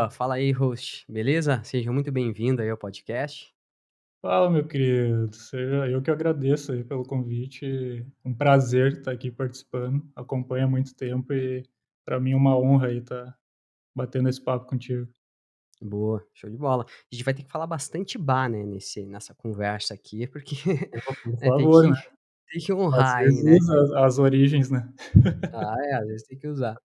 Boa, fala aí, host, beleza? Seja muito bem-vindo aí ao podcast. Fala, meu querido. Seja eu que agradeço aí pelo convite. Um prazer estar aqui participando. Acompanho há muito tempo e para mim é uma honra aí estar batendo esse papo contigo. Boa, show de bola. A gente vai ter que falar bastante "ba", né, nessa conversa aqui, porque, Opa, por né, tem favor, que né? tem que Às honrar aí, vezes né. usa as origens, né? Ah, é, às vezes tem que usar.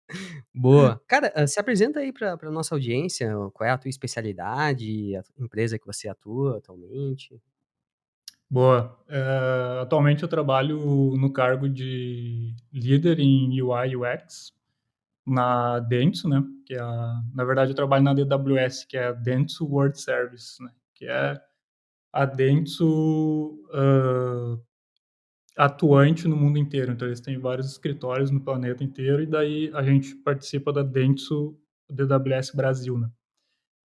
Boa. Cara, se apresenta aí pra nossa audiência, qual é a tua especialidade, a empresa que você atua atualmente? Boa. Atualmente eu trabalho no cargo de líder em UI UX na Dentsu, né? Na verdade, eu trabalho na DWS, que é a Dentsu World Service, né? Que é a Dentsu atuante no mundo inteiro. Então, eles têm vários escritórios no planeta inteiro, e daí a gente participa da Dentsu DWS Brasil, né?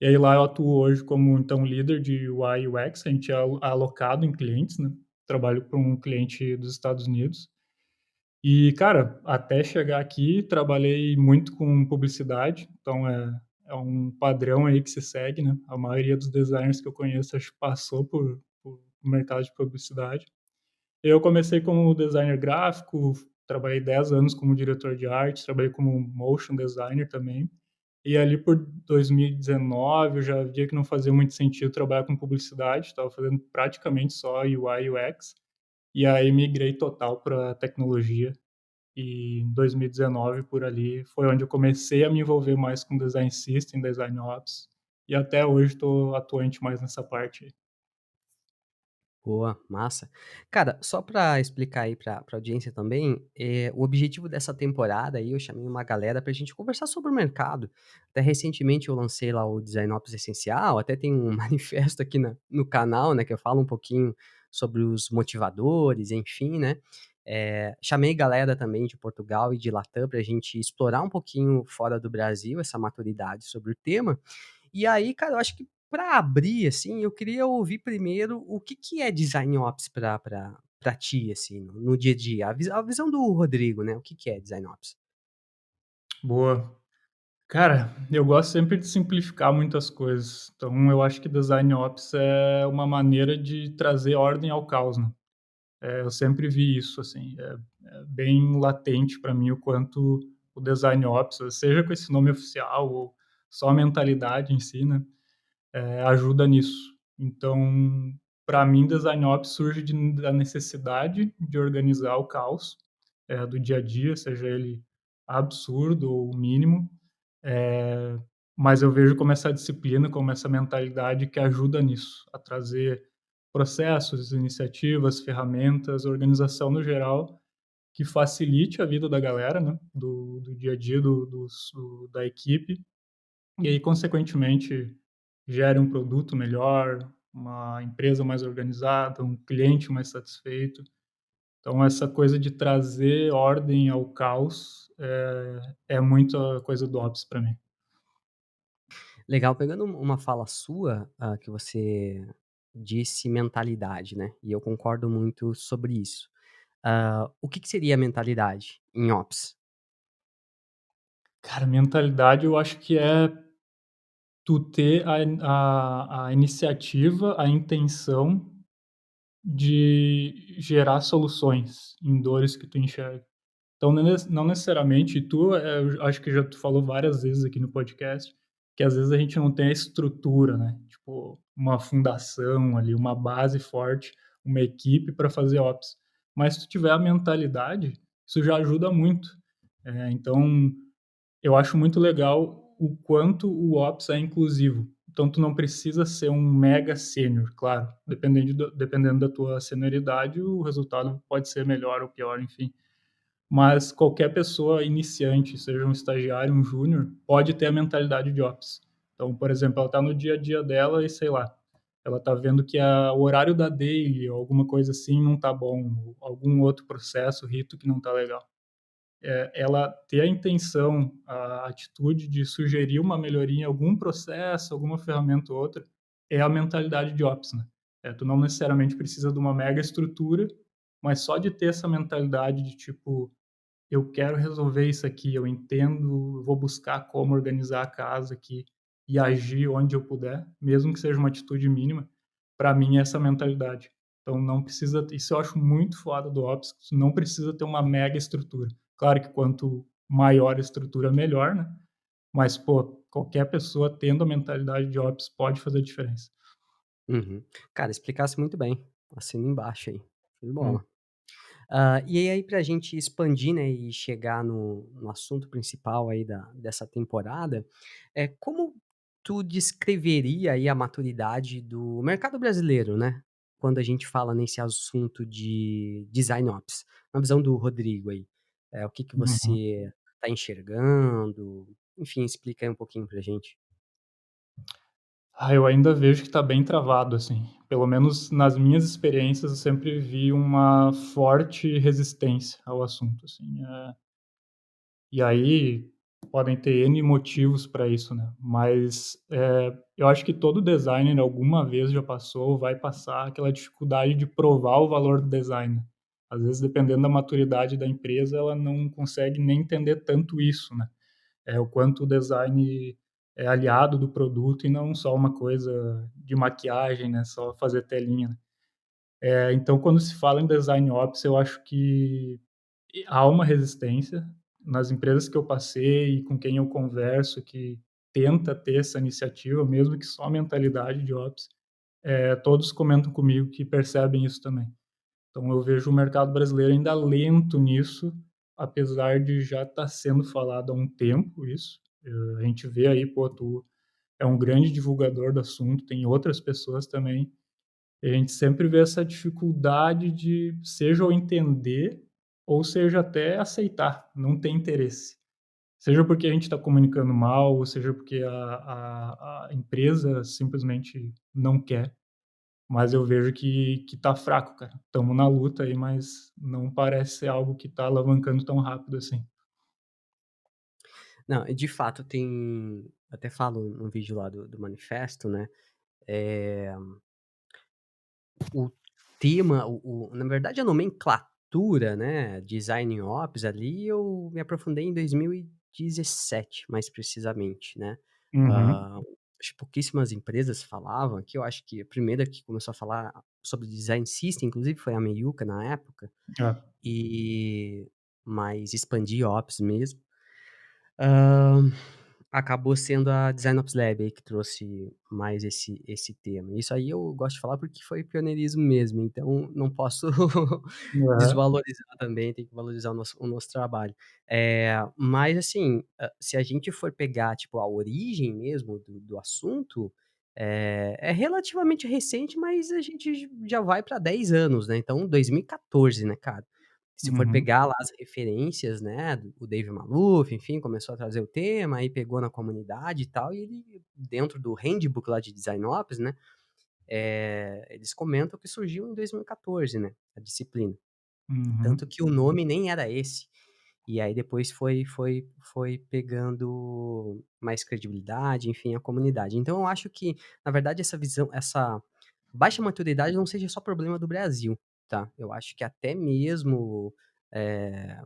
E aí lá eu atuo hoje como, então, líder de UI e UX, a gente é alocado em clientes, né? Trabalho para um cliente dos Estados Unidos. E, cara, até chegar aqui, trabalhei muito com publicidade, então é um padrão aí que se segue, né? A maioria dos designers que eu conheço, acho que passou por mercado de publicidade. Eu comecei como designer gráfico, trabalhei 10 anos como diretor de arte, trabalhei como motion designer também. E ali por 2019 eu já via que não fazia muito sentido trabalhar com publicidade, estava fazendo praticamente só UI e UX. E aí migrei total para tecnologia. E em 2019 por ali foi onde eu comecei a me envolver mais com design system, design ops. E até hoje estou atuante mais nessa parte. Boa, massa. Cara, só pra explicar aí pra audiência também, o objetivo dessa temporada aí, eu chamei uma galera pra gente conversar sobre o mercado. Até recentemente eu lancei lá o Design Ops Essencial, até tem um manifesto aqui no canal, né, que eu falo um pouquinho sobre os motivadores, enfim, né. Chamei galera também de Portugal e de Latam pra gente explorar um pouquinho fora do Brasil essa maturidade sobre o tema. E aí, cara, eu acho que para abrir, assim, eu queria ouvir primeiro o que é design ops pra ti, assim, no dia a dia, a visão do Rodrigo, né, o que é design ops? Boa. Cara, eu gosto sempre de simplificar muitas coisas. Então, eu acho que design ops é uma maneira de trazer ordem ao caos, né? Eu sempre vi isso, assim, é bem latente para mim o quanto o design ops, seja com esse nome oficial ou só a mentalidade em si, né, ajuda nisso. Então, para mim, design ops surge da necessidade de organizar o caos, do dia a dia, seja ele absurdo ou mínimo, eh, mas eu vejo como essa disciplina, como essa mentalidade que ajuda nisso, a trazer processos, iniciativas, ferramentas, organização no geral, que facilite a vida da galera, né, do dia a dia da equipe, e aí, consequentemente, gere um produto melhor, uma empresa mais organizada, um cliente mais satisfeito. Então, essa coisa de trazer ordem ao caos é muito coisa do Ops para mim. Legal, pegando uma fala sua, que você disse mentalidade, né, e eu concordo muito sobre isso. O que seria a mentalidade em ops? Cara, mentalidade eu acho que é tu ter a iniciativa, a intenção de gerar soluções em dores que tu enxerga. Então, não necessariamente tu, eu acho que já tu falou várias vezes aqui no podcast, que às vezes a gente não tem a estrutura, né, tipo, uma fundação ali, uma base forte, uma equipe para fazer ops. Mas se tu tiver a mentalidade, isso já ajuda muito. Então, eu acho muito legal o quanto o ops é inclusivo. Então tu não precisa ser um mega sênior, claro, dependendo da tua senioridade, o resultado pode ser melhor ou pior, enfim. Mas qualquer pessoa iniciante, seja um estagiário, um júnior, pode ter a mentalidade de ops. Então, por exemplo, ela está no dia a dia dela e, sei lá, ela está vendo que o horário da daily ou alguma coisa assim não está bom, ou algum outro processo, rito que não está legal. Ela ter a intenção, a atitude de sugerir uma melhoria em algum processo, alguma ferramenta ou outra, é a mentalidade de ops, né. Tu não necessariamente precisa de uma mega estrutura, mas só de ter essa mentalidade de tipo: "Eu quero resolver isso aqui, eu entendo, eu vou buscar como organizar a casa aqui", e agir onde eu puder, mesmo que seja uma atitude mínima, para mim é essa mentalidade. Então não precisa, isso eu acho muito foda do Ops, não precisa ter uma mega estrutura. Claro que quanto maior a estrutura, melhor, né, mas, pô, qualquer pessoa tendo a mentalidade de Ops pode fazer diferença. Uhum. Cara, explicasse muito bem. Assina embaixo aí. Show de Hum. bola. E aí pra gente expandir, né, e chegar no assunto principal aí dessa temporada, como tu descreveria aí a maturidade do mercado brasileiro, né, quando a gente fala nesse assunto de design ops, na visão do Rodrigo aí. O que que Uhum. você tá enxergando? Enfim, explica aí um pouquinho pra gente. Ah, eu ainda vejo que está bem travado, assim. Pelo menos nas minhas experiências, eu sempre vi uma forte resistência ao assunto, assim. E aí podem ter N motivos para isso, né. Mas, eu acho que todo designer alguma vez já passou ou vai passar aquela dificuldade de provar o valor do design. Às vezes, dependendo da maturidade da empresa, ela não consegue nem entender tanto isso, né. O quanto o design é aliado do produto e não só uma coisa de maquiagem, né, só fazer telinha, né. Então quando se fala em design ops, eu acho que há uma resistência nas empresas que eu passei e com quem eu converso que tenta ter essa iniciativa, mesmo que só a mentalidade de ops, todos comentam comigo que percebem isso também. Então eu vejo o mercado brasileiro ainda lento nisso, apesar de já estar sendo falado há um tempo isso. A gente vê aí, pô, tu é um grande divulgador do assunto, tem outras pessoas também, e a gente sempre vê essa dificuldade de seja ou entender, ou seja até aceitar, não ter interesse. Seja porque a gente está comunicando mal, ou seja porque a empresa simplesmente não quer. Mas eu vejo que tá fraco, cara. Estamos na luta aí, mas não parece ser algo que tá alavancando tão rápido assim. Não, de fato tem até falo no vídeo lá do manifesto, né, eh o tema, na verdade a nomenclatura, né, design ops ali eu me aprofundei em 2017, mais precisamente, né. Uhum. Hã, Acho que pouquíssimas empresas falavam aqui, eu acho que a primeira que começou a falar sobre design system inclusive foi a Meiuca na época, É. e mas expandir ops mesmo. Hã, Acabou sendo a Design Ops Lab aí que trouxe mais esse tema. Isso aí eu gosto de falar porque foi pioneirismo mesmo, então não posso Aham. desvalorizar também, tem que valorizar o nosso trabalho. Mas assim, se a gente for pegar, tipo, a origem mesmo do assunto, é relativamente recente, mas a gente já vai para 10 anos, né, então 2014, né, cara. Se for Uhum. pegar lá as referências, né, o Dave Maluf, enfim, começou a trazer o tema, aí pegou na comunidade e tal, e ele dentro do handbook lá de Design Ops, né, eles comentam que surgiu em 2014, né, a disciplina. Tanto Uhum. que o nome nem era esse. E aí depois foi pegando mais credibilidade, enfim, a comunidade. Então eu acho que, na verdade, essa baixa maturidade não seja só problema do Brasil, tá. Eu acho que até mesmo, eh,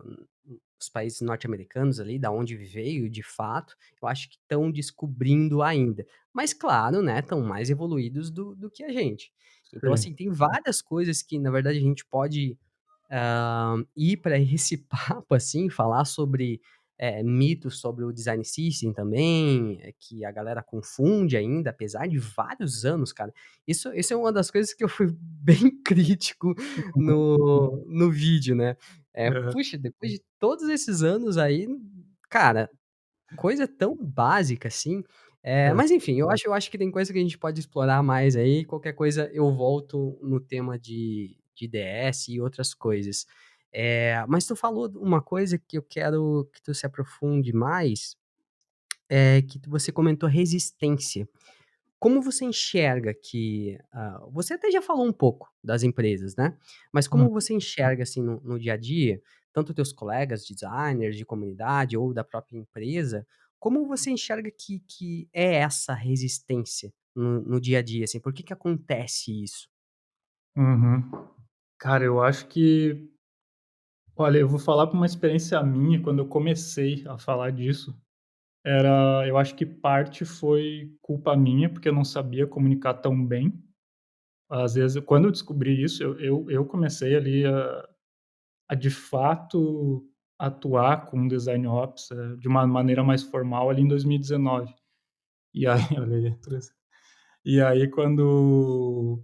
os países norte-americanos ali, da onde veio de fato, eu acho que estão descobrindo ainda. Mas claro, né, estão mais evoluídos do que a gente. Então Sim. assim, tem várias coisas que na verdade a gente pode ir para esse papo, assim, falar sobre, mitos sobre o design system também, que a galera confunde ainda, apesar de vários anos, cara. Isso é uma das coisas que eu fui bem crítico no vídeo, né. Aham. Puxa, depois de todos esses anos aí, cara, coisa tão básica assim, É. mas enfim, eu acho que tem coisa que a gente pode explorar mais aí, qualquer coisa eu volto no tema de DS e outras coisas. Mas tu falou uma coisa que eu quero que tu se aprofunde mais, você comentou resistência. Como você enxerga que, você até já falou um pouco das empresas, né, mas Hum. como você enxerga, assim, no dia a dia, tanto teus colegas designers de comunidade ou da própria empresa, como você enxerga que é essa resistência no dia a dia, assim, por que que acontece isso? Uhum. Cara, eu acho que olha, eu vou falar por uma experiência minha, quando eu comecei a falar disso, eu acho que parte foi culpa minha, porque eu não sabia comunicar tão bem. Às vezes, quando eu descobri isso, eu comecei ali a de fato atuar com design ops, de uma maneira mais formal ali em 2019. E aí olha aí, e aí quando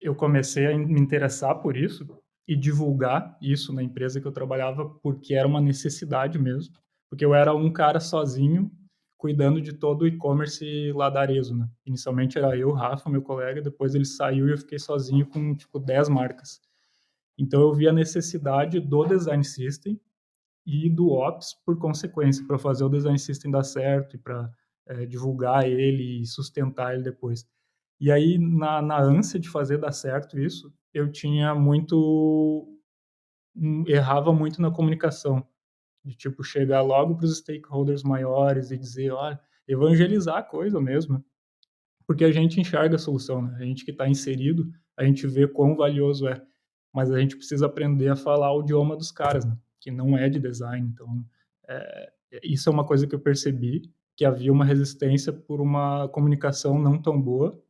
eu comecei a me interessar por isso e divulgar isso na empresa que eu trabalhava, porque era uma necessidade mesmo, porque eu era um cara sozinho cuidando de todo o e-commerce lá da Arezzo, né. Inicialmente era eu, Rafa, meu colega, depois ele saiu e eu fiquei sozinho com, tipo, 10 marcas. Então eu vi a necessidade do design system e do ops por consequência, para fazer o design system dar certo e para divulgar ele e sustentar ele depois. E aí, na ânsia de fazer dar certo isso, eu tinha muito errava muito na comunicação, de tipo chegar logo para os stakeholders maiores e dizer, olha, evangelizar a coisa mesmo, porque a gente enxerga a solução, né? A gente que está inserido, a gente vê quão valioso é, mas a gente precisa aprender a falar o idioma dos caras, né? Que não é de design. Então, isso é uma coisa que eu percebi, que havia uma resistência por uma comunicação não tão boa,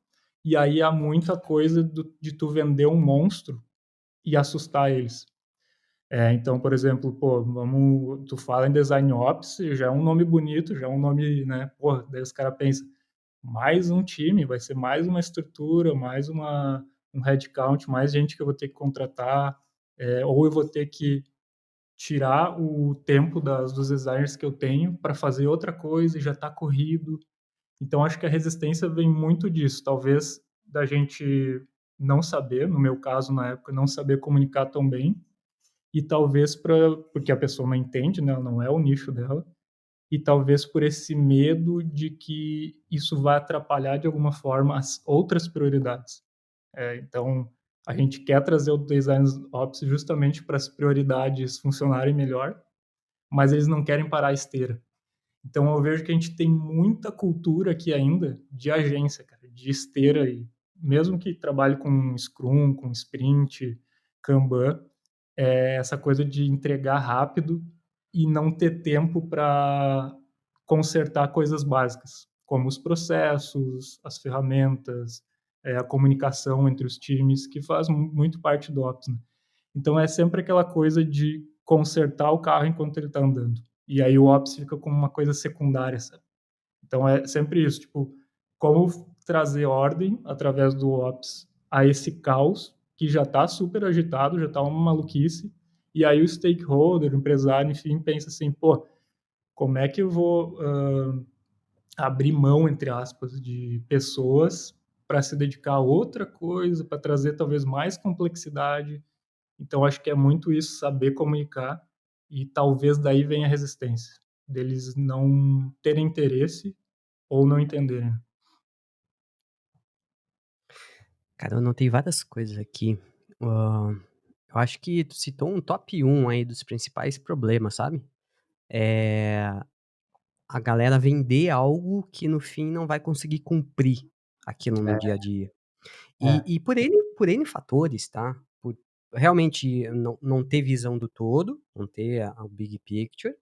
e aí há muita coisa de tu vender um monstro e assustar eles. Então, por exemplo, pô, tu fala em design ops, já é um nome bonito, já é um nome, né? Pô, daí os caras pensam, mais um time, vai ser mais uma estrutura, mais um headcount, mais gente que eu vou ter que contratar, ou eu vou ter que tirar o tempo dos designers que eu tenho para fazer outra coisa e já está corrido. Então, acho que a resistência vem muito disso, talvez da gente não saber, no meu caso, na época, não saber comunicar tão bem, e talvez porque a pessoa não entende, né, não é o nicho dela, e talvez por esse medo de que isso vai atrapalhar de alguma forma as outras prioridades. Então, a gente quer trazer o design ops justamente para as prioridades funcionarem melhor, mas eles não querem parar a esteira. Então, eu vejo que a gente tem muita cultura aqui ainda de agência, cara, de esteira aí. Mesmo que trabalhe com Scrum, com Sprint, Kanban, essa coisa de entregar rápido e não ter tempo para consertar coisas básicas, como os processos, as ferramentas, a comunicação entre os times, que faz muito parte do Ops, né? Então é sempre aquela coisa de consertar o carro enquanto ele está andando. E aí o Ops fica como uma coisa secundária, sabe? Então é sempre isso, tipo, como trazer ordem através do Ops a esse caos que já está super agitado, já está uma maluquice, e aí o stakeholder, o empresário, enfim, pensa assim, pô, como é que eu vou abrir mão, entre aspas, de pessoas para se dedicar a outra coisa, para trazer talvez mais complexidade. Então acho que é muito isso, saber comunicar, e talvez daí venha a resistência, deles não terem interesse ou não entenderem. Cara, eu anotei várias coisas aqui. Hã, eu acho que tu citou um top um aí dos principais problemas, sabe? Eh, a galera vender algo que no fim não vai conseguir cumprir aquilo no dia a dia. É, E por N fatores, tá? Por realmente não ter visão do todo, não ter a o big picture,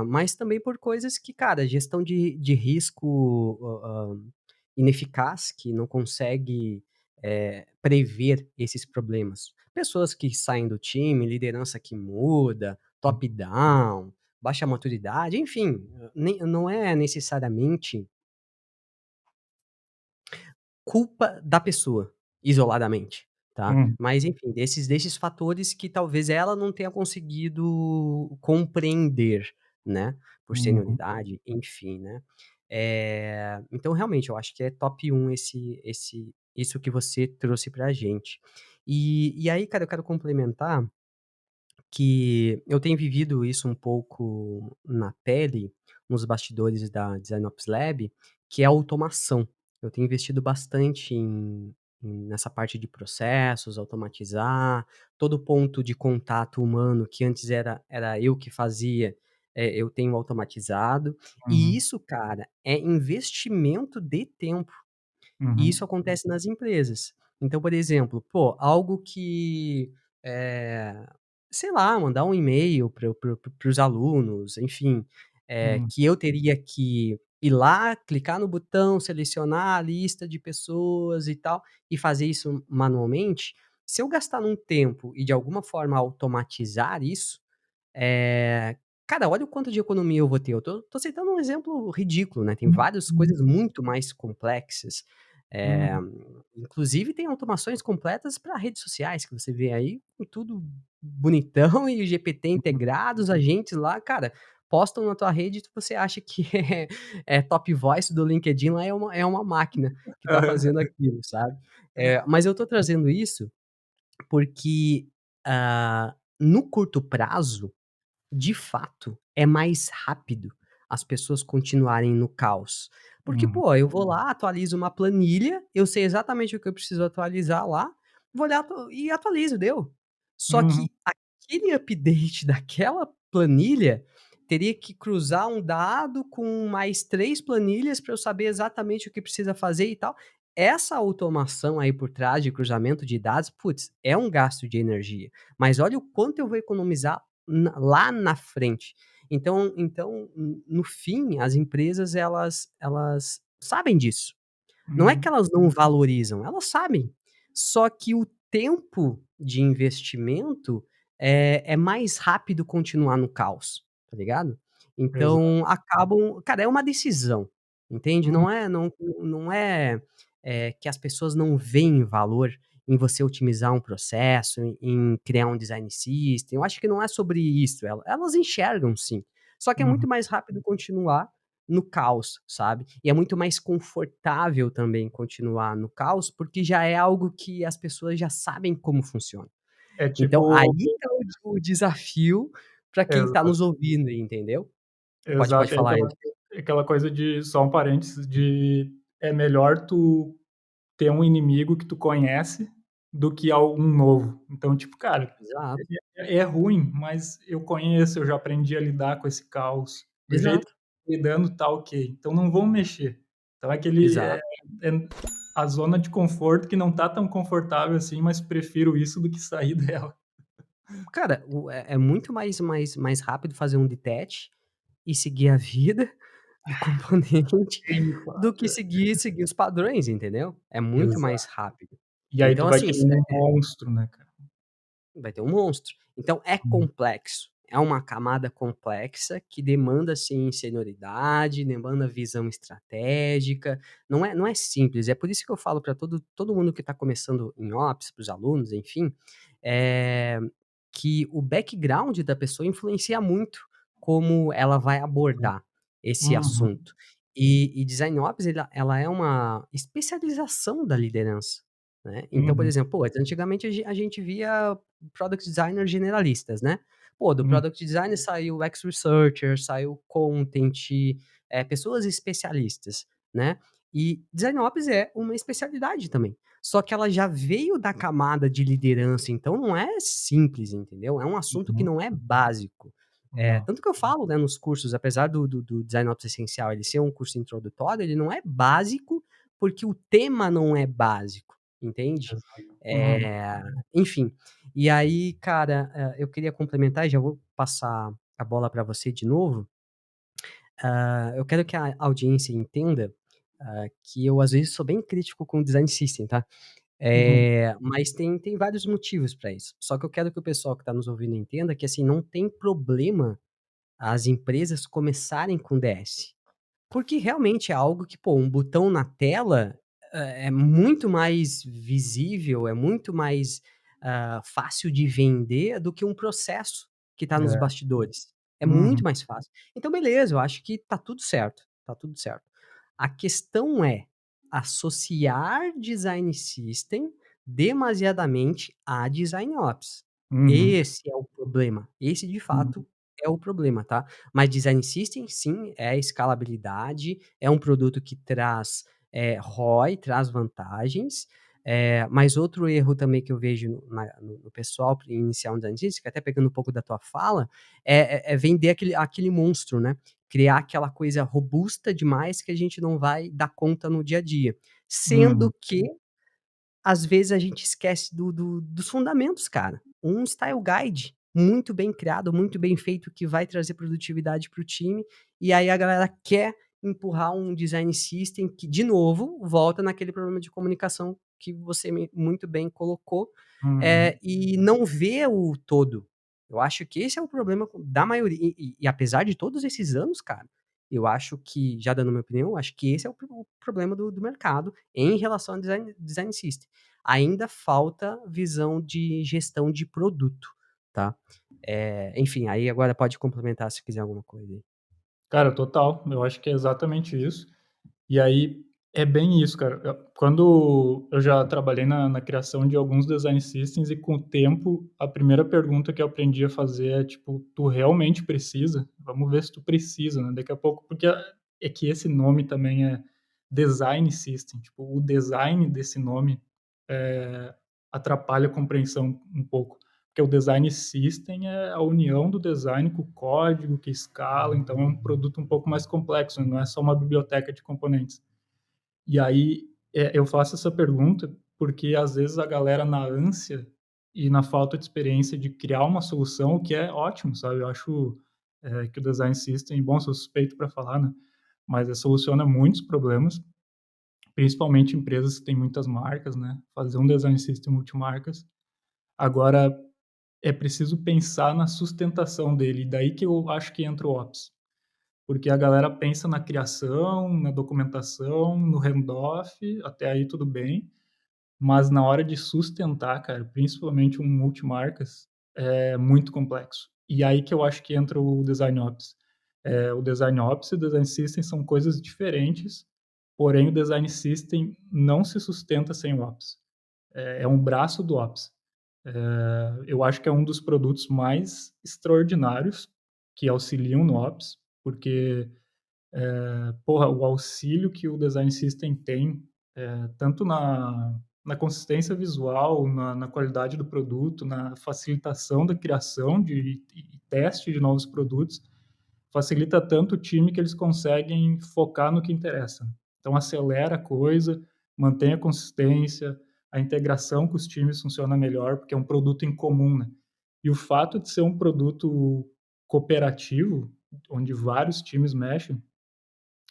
mas também por coisas que, cara, gestão de risco, ineficaz, que não consegue, prever esses problemas. Pessoas que saem do time, liderança que muda, top down, baixa maturidade, enfim, nem não é necessariamente culpa da pessoa, isoladamente, tá. hum, Mas enfim, desses fatores que talvez ela não tenha conseguido compreender, né, por uhum, senioridade, enfim, né. Então realmente eu acho que é top um isso que você trouxe pra gente. E aí, cara, eu quero complementar que eu tenho vivido isso um pouco na pele, nos bastidores da Design Ops Lab, que é a automação. Eu tenho investido bastante nessa parte de processos, automatizar, todo ponto de contato humano que antes era eu que fazia, eu tenho automatizado. E uhum, isso, cara, é investimento de tempo. E isso uhum, acontece nas empresas. Então, por exemplo, pô, algo que, eh, sei lá, mandar um e-mail para os alunos, enfim, Hum, que eu teria que ir lá, clicar no botão, selecionar a lista de pessoas e tal, e fazer isso manualmente, se eu gastar um tempo e de alguma forma automatizar isso, eh, cara, olha o quanto de economia eu vou ter. Eu tô citando um exemplo ridículo, né, tem várias uhum, coisas muito mais complexas, eh, uhum, inclusive tem automações completas para redes sociais que você vê aí com tudo bonitão e o GPT uhum. integrado, os agentes lá, cara, postam na tua rede e você acha que é top voice do LinkedIn lá é uma máquina que tá Aham. fazendo aquilo, sabe. Mas eu tô trazendo isso porque, no curto prazo de fato, é mais rápido as pessoas continuarem no caos. Porque, Uhum, pô, eu vou lá, atualizo uma planilha, eu sei exatamente o que eu preciso atualizar lá, vou lá e atualizo, deu. Só uhum. que aquele update daquela planilha teria que cruzar um dado com mais 3 planilhas para eu saber exatamente o que precisa fazer e tal. Essa automação aí por trás de cruzamento de dados, putz, é um gasto de energia, mas olha o quanto eu vou economizar lá na frente. Então, no fim, as empresas elas sabem disso. Não é que Uhum. elas não valorizam, elas sabem. Só que o tempo de investimento é mais rápido continuar no caos, tá ligado? Exato. Então acabam cara, é uma decisão, entende? Uhum. Não é que as pessoas não veem valor em você otimizar um processo, em criar um design system, eu acho que não é sobre isso, elas enxergam sim, só que é Uhum. muito mais rápido continuar no caos, sabe. E é muito mais confortável também continuar no caos, porque já é algo que as pessoas já sabem como funciona. É Então aí tipo tá o desafio para quem tá exato, nos ouvindo, entendeu? Pode exato. É falar aí. aquela coisa de só um parênteses de é melhor tu ter um inimigo que tu conhece do que algum novo. Então, tipo, cara, Exato, é ruim, mas eu conheço, eu já aprendi a lidar com esse caos. Do jeito que exato, tá lidando tá ok, então não vamos mexer. Então aquele exato. é a zona de conforto que não tá tão confortável assim, mas prefiro isso do que sair dela. Cara, é muito mais rápido fazer um detach e seguir a vida do componente, Sim, do fato, que seguir os padrões, entendeu? É muito mais exato. rápido. E aí tu Então vai assim, ter um monstro, né, cara. vai ter um monstro. Então é Uhum, complexo, é uma camada complexa que demanda, sim, senioridade, demanda visão estratégica, não é simples, é por isso que eu falo para todo mundo que está começando em ops, para os alunos, enfim, eh, que o background da pessoa influencia muito como ela vai abordar esse uhum, assunto. E design ops ela é uma especialização da liderança, né. Então, por uhum, exemplo, pô, antigamente a gente via product designers generalistas, né. Pô, do uhum, product design saiu o UX researcher, saiu content, pessoas especialistas, né. E design ops é uma especialidade também. Só que ela já veio da camada de liderança, então não é simples, entendeu? É um assunto que uhum. não é básico. Não. Tanto que eu falo, né, nos cursos, apesar do Design Ops Essencial ele ser um curso introdutório, ele não é básico, porque o tema não é básico, entende? Exato. Uhum, Eh, Enfim, e aí, cara, eu queria complementar e já vou passar a bola para você de novo. Eu quero que a audiência entenda, que eu às vezes sou bem crítico com o design system, tá? uhum, Mas tem vários motivos para isso. Só que eu quero que o pessoal que está nos ouvindo entenda que, assim, não tem problema as empresas começarem com DS. Porque realmente é algo que, pô, um botão na tela, é muito mais visível, é muito mais, fácil de vender do que um processo que está nos é, bastidores. É uhum, muito mais fácil. Então beleza, eu acho que tá tudo certo, tá tudo certo. A questão é associar design system demasiadamente a design ops. uhum, Esse é o problema, esse de uhum, fato é o problema, tá? Mas design system, sim, é escalabilidade, é um produto que traz, ROI, traz vantagens, mas outro erro também que eu vejo no pessoal para iniciar um design system, que até pegando um pouco da tua fala, é vender aquele monstro, né, criar aquela coisa robusta demais que a gente não vai dar conta no dia a dia. uhum. Sendo que, às vezes, a gente esquece dos fundamentos, cara. Um style guide. muito bem criado, muito bem feito, que vai trazer produtividade para o time, e aí a galera quer empurrar um design system que, de novo, volta naquele problema de comunicação que você muito bem colocou, Uhum. e não vê o todo. Eu acho que esse é o problema da maioria, e apesar de todos esses anos, cara, eu acho que, já dando minha opinião, acho que esse é o problema do mercado em relação a design system. Ainda falta visão de gestão de produto, tá? Enfim, aí agora pode complementar se quiser alguma coisa aí. Cara, total, eu acho que é exatamente isso. E aí, é bem isso, cara. Quando eu já trabalhei na criação de alguns design systems e com o tempo, a primeira pergunta que eu aprendi a fazer é, tipo: "Tu realmente precisa? Vamos ver se tu precisa, né". Daqui a pouco porque é que esse nome também é design system, tipo, o design desse nome, eh, atrapalha a compreensão um pouco, porque o design system é a união do design com o código que escala, então é um produto um pouco mais complexo, não é só uma biblioteca de componentes. E aí, eu faço essa pergunta, porque às vezes a galera na ânsia e na falta de experiência de criar uma solução, o que é ótimo, sabe, eu acho, que o design system, bom, sou suspeito para falar, né, mas soluciona muitos problemas, principalmente empresas que têm muitas marcas, né, fazer um design system multimarcas. Agora, é preciso pensar na sustentação dele, e daí que eu acho que entra o Ops. Porque a galera pensa na criação, na documentação, no handoff, até aí tudo bem, mas na hora de sustentar, cara, principalmente um multimarcas, é muito complexo. E aí que eu acho que entra o design ops. O design ops e o design system são coisas diferentes, porém o design system não se sustenta sem o ops. É um braço do ops. Eu acho que é um dos produtos mais extraordinários que auxiliam no ops, porque porra, o auxílio que o design system tem, tanto na consistência visual, na qualidade do produto, na facilitação da criação e teste de novos produtos, facilita tanto o time que eles conseguem focar no que interessa. Então acelera a coisa, mantém a consistência, a integração com os times funciona melhor, porque é um produto em comum, né. E o fato de ser um produto cooperativo, onde vários times mexem,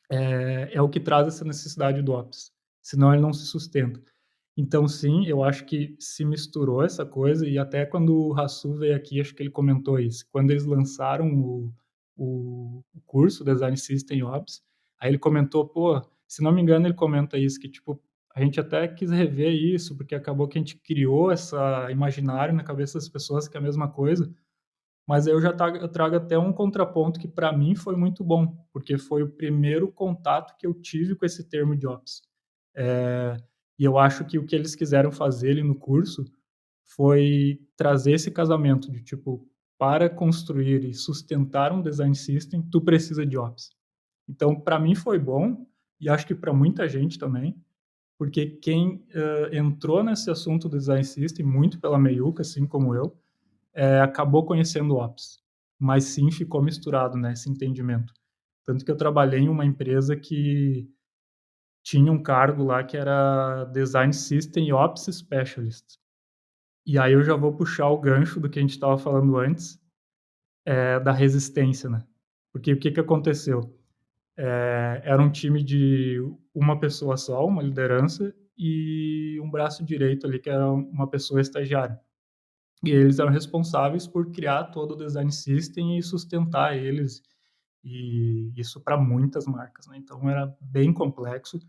é o que traz essa necessidade do Ops, senão ele não se sustenta. Então sim, eu acho que se misturou essa coisa e até quando o Hassu veio aqui, acho que ele comentou isso, quando eles lançaram o curso Design System Ops, aí ele comentou, pô, se não me engano ele comenta isso, que tipo, a gente até quis rever isso, porque acabou que a gente criou essa imaginário na cabeça das pessoas que é a mesma coisa, mas aí eu trago até um contraponto que para mim foi muito bom, porque foi o primeiro contato que eu tive com esse termo de ops. Eh, e eu acho que o que eles quiseram fazer ali no curso foi trazer esse casamento de tipo, para construir e sustentar um design system, tu precisa de ops. Então, para mim foi bom, e acho que para muita gente também, porque quem, entrou nesse assunto do design system muito pela meiuca, assim como eu, acabou conhecendo o Ops, mas sim ficou misturado, né, esse entendimento. Tanto que eu trabalhei em uma empresa que tinha um cargo lá que era Design System Ops Specialist. E aí eu já vou puxar o gancho do que a gente estava falando antes, da resistência, né. Porque o que que aconteceu? Era um time de uma pessoa só, uma liderança, e um braço direito ali que era uma pessoa estagiária. E eles eram responsáveis por criar todo o design system e sustentar eles, e isso para muitas marcas, né. Então era bem complexo,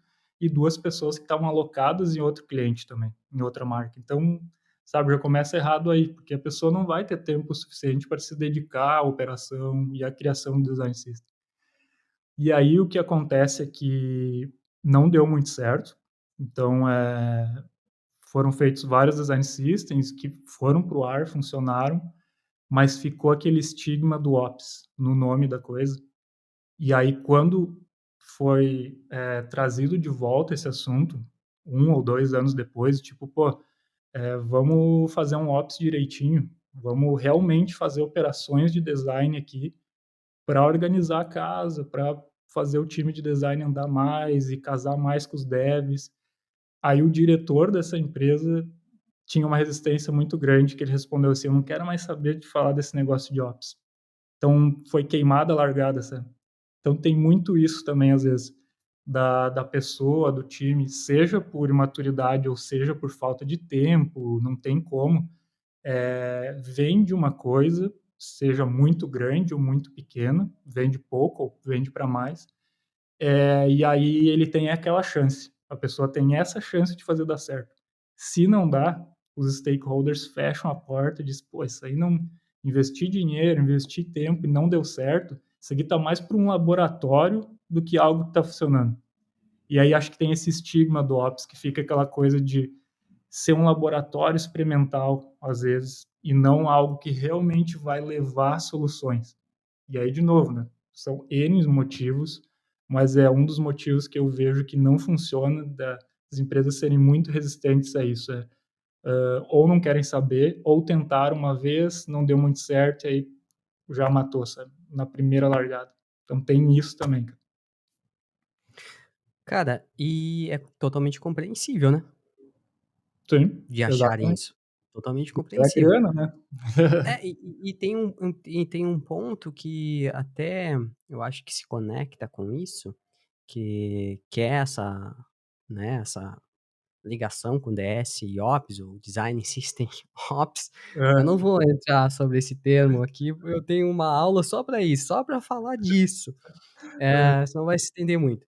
e 2 pessoas que estavam alocadas em outro cliente também, em outra marca. Então, sabe, já começa errado aí, porque a pessoa não vai ter tempo suficiente para se dedicar à operação e à criação do design system. E aí o que acontece é que não deu muito certo, então, foram feitos vários design systems que foram para o ar, funcionaram, mas ficou aquele estigma do ops no nome da coisa. E aí quando foi, trazido de volta esse assunto, 1 ou 2 anos depois, tipo: "Pô, vamos fazer um ops direitinho, vamos realmente fazer operações de design aqui para organizar a casa, para fazer o time de design andar mais e casar mais com os devs". Aí o diretor dessa empresa tinha uma resistência muito grande que ele respondeu assim: "Eu não quero mais saber de falar desse negócio de ops". Então foi queimada a largada, sabe. Então tem muito isso também, às vezes, da pessoa, do time, seja por imaturidade ou seja por falta de tempo, não tem como, vende uma coisa, seja muito grande ou muito pequena, vende pouco ou vende para mais, e aí ele tem aquela chance, a pessoa tem essa chance de fazer dar certo. Se não dá, os stakeholders fecham a porta e diz: "Pô, isso aí não investi dinheiro, investi tempo e não deu certo, isso aqui tá mais para um laboratório do que algo que tá funcionando". E aí acho que tem esse estigma do ops que fica aquela coisa de ser um laboratório experimental, às vezes, e não algo que realmente vai levar soluções. E aí, de novo, né, são N motivos, mas é um dos motivos que eu vejo que não funciona das empresas serem muito resistentes a isso, ou não querem saber, ou tentaram uma vez, não deu muito certo, e aí já matou, sabe, na primeira largada. Então tem isso também, cara. Cara, e é totalmente compreensível, né, Sim, de acharem exatamente. isso. Totalmente Porque é compreensível. grana, né. É, e tem um ponto que até eu acho que se conecta com isso, que é essa, né, essa ligação com DS e Ops, o Design System Ops. Eu não É, vou entrar sobre esse termo aqui, eu tenho uma aula só para isso, só para falar disso, é. senão vai se estender muito.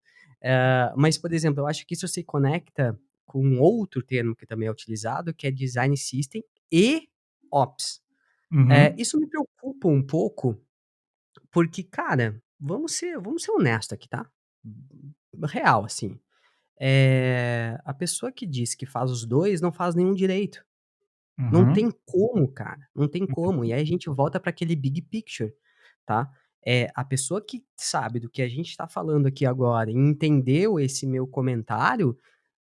Mas, por exemplo, eu acho que isso se conecta com um outro termo que também é utilizado, que é Design System e Ops. Uhum, Isso me preocupa um pouco, porque, cara, vamos ser honesto aqui, tá? Real, assim. A pessoa que diz que faz os 2 não faz nenhum direito. Não tem uhum, como, cara, não tem como. E aí a gente volta para aquele big picture, tá? A pessoa que sabe do que a gente tá falando aqui agora e entendeu esse meu comentário,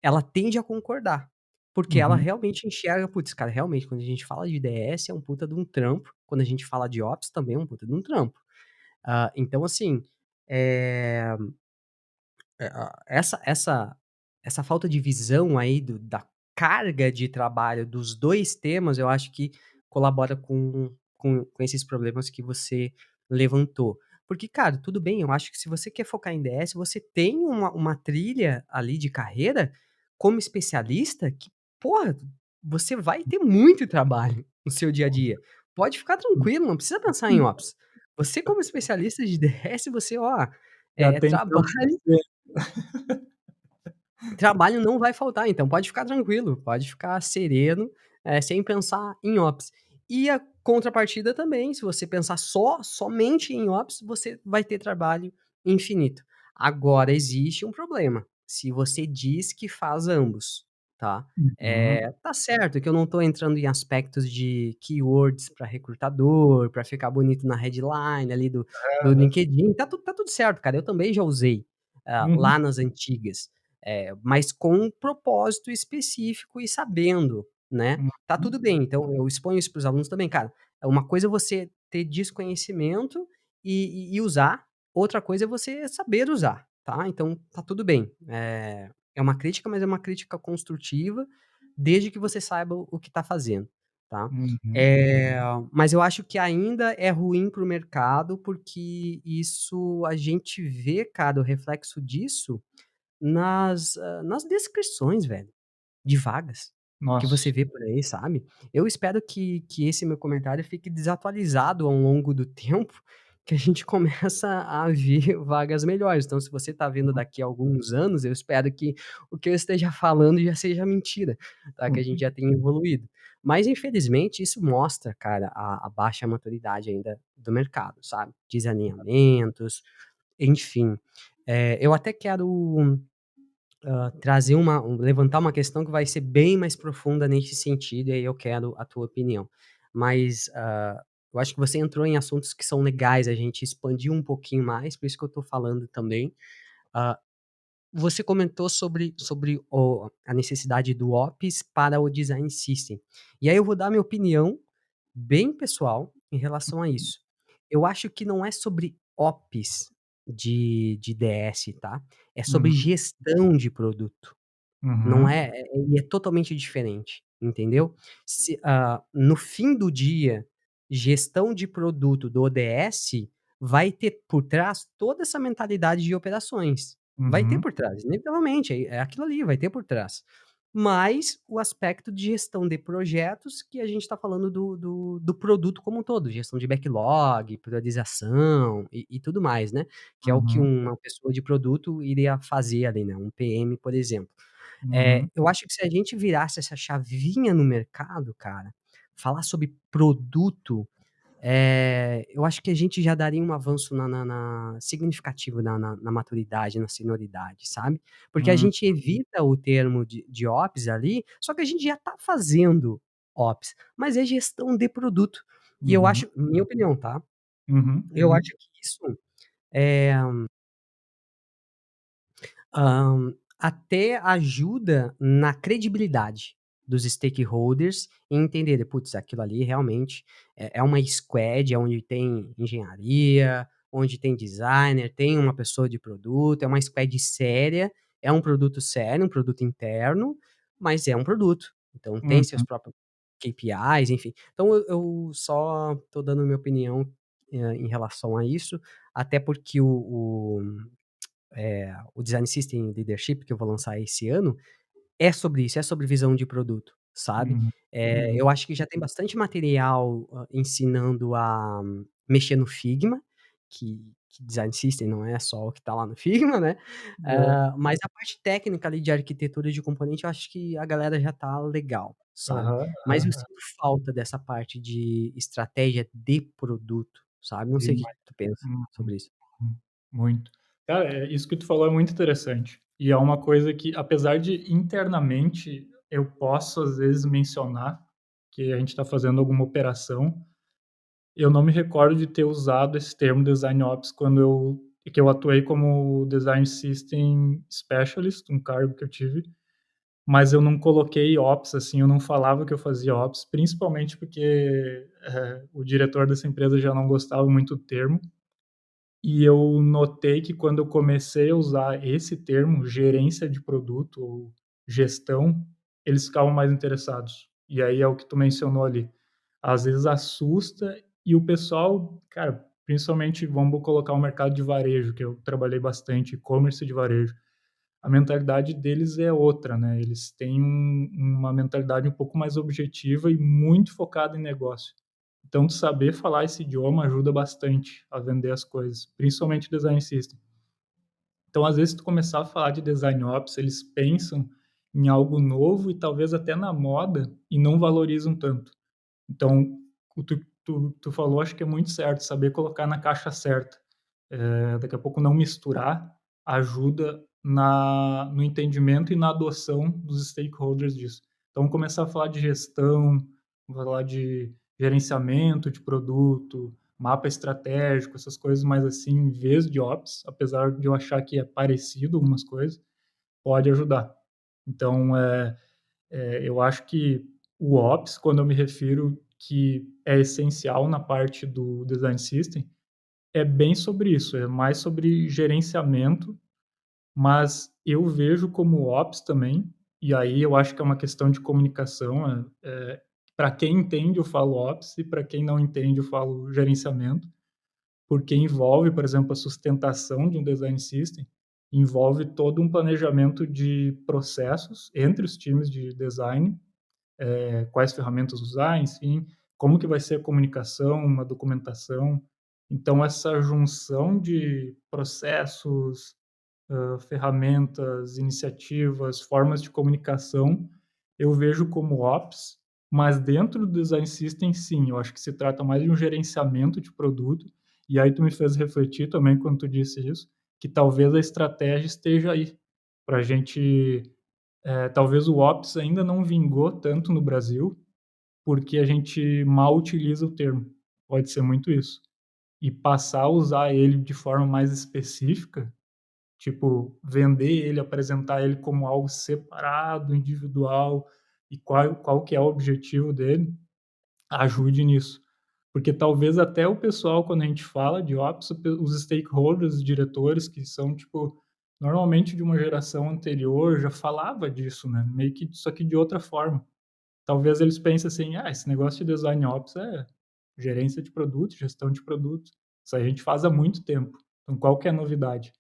ela tende a concordar, porque ela uhum, realmente enxerga: "Putz, cara, realmente quando a gente fala de DS é um puta de um trampo, quando a gente fala de Ops também é um puta de um trampo". Então assim, eh essa falta de visão aí da carga de trabalho dos 2 temas, eu acho que colabora com esses problemas que você levantou. Porque, cara, tudo bem, eu acho que se você quer focar em DS, você tem uma trilha ali de carreira como especialista que, porra, você vai ter muito trabalho no seu dia a dia. Pode ficar tranquilo, não precisa pensar em Ops. Você como especialista de DS, você, ó, já tem trabalha trampo suficiente. Trabalho não vai faltar, então pode ficar tranquilo, pode ficar sereno, sem pensar em ops. E a contrapartida também, se você pensar somente em ops, você vai ter trabalho infinito. Agora existe um problema, se você diz que faz ambos, tá. Uhum. Tá certo que eu não estou entrando em aspectos de keywords para recrutador, para ficar bonito na headline ali do Aham. LinkedIn, tá tudo certo, cara, eu também já usei, Uhum, lá nas antigas. Mas com um propósito específico e sabendo, né, tá uhum, tudo bem. Então eu exponho isso para os alunos também, cara, é uma coisa é você ter desconhecimento e usar, outra coisa é você saber usar, tá. Então tá tudo bem. É uma crítica, mas é uma crítica construtiva, desde que você saiba o que tá fazendo, tá. uhum. Eh, mas eu acho que ainda é ruim para o mercado, porque isso a gente vê, cara, o reflexo disso nas descrições, velho, de vagas que você Nossa. vê por aí, sabe. Eu espero que esse meu comentário fique desatualizado ao longo do tempo, que a gente começa a ver vagas melhores. Então, se você tá vendo Uhum, daqui a alguns anos, eu espero que o que eu esteja falando já seja mentira, tá, que a gente uhum, já tenha evoluído. Mas infelizmente isso mostra, cara, a baixa maturidade ainda do mercado, sabe. Desalinhamentos, enfim. Eu até quero trazer levantar uma questão que vai ser bem mais profunda nesse sentido, e aí eu quero a tua opinião. Mas, eu acho que você entrou em assuntos que são legais a gente expandir um pouquinho mais, por isso que eu tô falando também. Ah, Você comentou sobre a necessidade do Ops para o design system. E aí eu vou dar minha opinião bem pessoal em relação a isso. Eu acho que não é sobre Ops de DS, tá, é sobre uhum, gestão de produto. Não uhum. é, e é totalmente diferente. entendeu? No fim do dia, gestão de produto do ODS vai ter por trás toda essa mentalidade de operações. Vai ter Uhum, por trás, inevitavelmente, é aquilo ali, vai ter por trás. Mas o aspecto de gestão de projetos que a gente está falando do produto como um todo, gestão de backlog, priorização e tudo mais, né, que é o que uhum, uma pessoa de produto iria fazer ali, né, um PM, por exemplo. uhum, Eu acho que se a gente virasse essa chavinha no mercado, cara, falar sobre produto, eu acho que a gente já daria um avanço significativo na maturidade, na senioridade, sabe. Porque a hum, gente evita o termo de Ops ali, só que a gente já tá fazendo Ops, mas é gestão de produto. E eu uhum, acho minha opinião, tá, uhum, eu uhum, acho que isso, eh até ajuda na credibilidade dos stakeholders em entenderem: "Putz, aquilo ali realmente é uma squad, é onde tem engenharia, onde tem designer, tem uma pessoa de produto, é uma squad séria, é um produto sério, um produto interno, mas é um produto. Então tem seus uhum. próprios KPIs", enfim. Então eu só tô dando minha opinião, em relação a isso, até porque o Design System Leadership que eu vou lançar esse ano, é sobre isso, é sobre visão de produto, sabe. Uhum, uhum, Eu acho que já tem bastante material, ensinando a mexer no Figma, que Design System não é só o que tá lá no Figma, né, é, mas a parte técnica ali de arquitetura de componente eu acho que a galera já tá legal, sabe. aham, Mas eu aham, sinto falta dessa parte de estratégia de produto, sabe. Não sei o que demais. que tu pensa Uhum, sobre isso. uhum, muito. Cara, isso que tu falou é muito interessante, e é uma coisa que apesar de internamente eu posso às vezes mencionar que a gente está fazendo alguma operação, eu não me recordo de ter usado esse termo Design Ops quando eu atuei como Design System Specialist, um cargo que eu tive, mas eu não coloquei Ops, assim, eu não falava que eu fazia Ops, principalmente porque, o diretor dessa empresa já não gostava muito do termo, e eu notei que quando eu comecei a usar esse termo, gerência de produto ou gestão, eles ficavam mais interessados. E aí é o que tu mencionou ali. Às vezes assusta e o pessoal, cara, principalmente vamos colocar o mercado de varejo, que eu trabalhei bastante, e-commerce de varejo. A mentalidade deles é outra, né? Eles têm uma mentalidade um pouco mais objetiva e muito focada em negócio. Então, saber falar esse idioma ajuda bastante a vender as coisas, principalmente design system. Então, às vezes, tu começar a falar de design ops, eles pensam em algo novo e talvez até na moda e não valorizam tanto. Então, o tu falou, acho que é muito certo, saber colocar na caixa certa. Daqui a pouco não misturar ajuda no entendimento e na adoção dos stakeholders disso. Então, começar a falar de gestão, falar de gerenciamento de produto, mapa estratégico, essas coisas mais assim, em vez de ops, apesar de eu achar que é parecido algumas coisas, pode ajudar. Então, eu acho que o ops, quando eu me refiro que é essencial na parte do design system, é bem sobre isso, é mais sobre gerenciamento, mas eu vejo como ops também, e aí eu acho que é uma questão de comunicação, pra quem entende eu falo ops e para quem não entende eu falo gerenciamento, porque envolve, por exemplo, a sustentação de um design system, envolve todo um planejamento de processos entre os times de design, quais ferramentas usar, enfim, como que vai ser a comunicação, uma documentação. Então essa junção de processos, ferramentas, iniciativas, formas de comunicação, eu vejo como ops, mas dentro do design system, sim, eu acho que se trata mais de um gerenciamento de produto, e aí tu me fez refletir também quando tu disse isso, que talvez a estratégia esteja aí, para a gente, talvez o ops ainda não vingou tanto no Brasil, porque a gente mal utiliza o termo, pode ser muito isso. E passar a usar ele de forma mais específica, tipo, vender ele, apresentar ele como algo separado, individual, e qual que é o objetivo dele, ajude nisso. Porque talvez até o pessoal, quando a gente fala de ops, os stakeholders, os diretores que são, tipo, normalmente de uma geração anterior, já falava disso, né, meio que só que de outra forma. talvez eles pensem assim: "Ah, esse negócio de design ops é gerência de produtos, gestão de produtos, isso aí a gente faz há muito tempo, então qual que é a novidade?".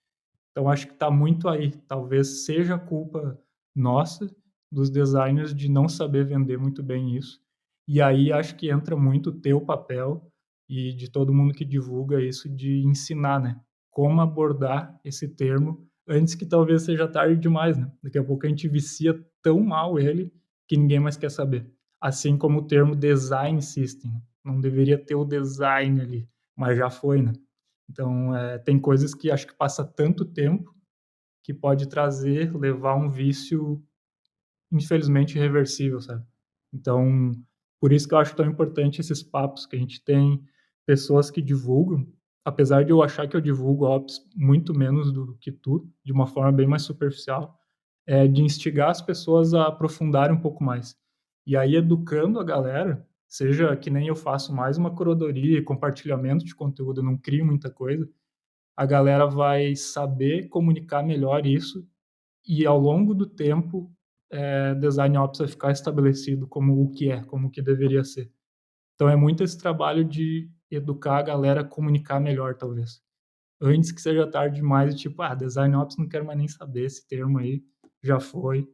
Então acho que está muito aí, talvez seja culpa nossa, dos designers, de não saber vender muito bem isso. E aí acho que entra muito o teu papel e de todo mundo que divulga isso, de ensinar, né, como abordar esse termo antes que talvez seja tarde demais, né. Daqui a pouco a gente vicia tão mal ele, que ninguém mais quer saber. Assim como o termo design system, não deveria ter o design ali, mas já foi, né. Então, tem coisas que acho que passa tanto tempo que pode levar a um vício, infelizmente, irreversível, sabe. Então, por isso que eu acho tão importante esses papos que a gente tem, pessoas que divulgam, apesar de eu achar que eu divulgo ops muito menos do que tu, de uma forma bem mais superficial, de instigar as pessoas a aprofundarem um pouco mais. E aí educando a galera, seja que nem eu faço mais uma curadoria e compartilhamento de conteúdo, eu não crio muita coisa, a galera vai saber comunicar melhor isso e ao longo do tempo, design ops vai ficar estabelecido como o que é, como o que deveria ser. Então é muito esse trabalho de educar a galera a comunicar melhor, talvez. Antes que seja tarde demais e tipo: "Ah, design ops não quero mais nem saber, esse termo aí já foi".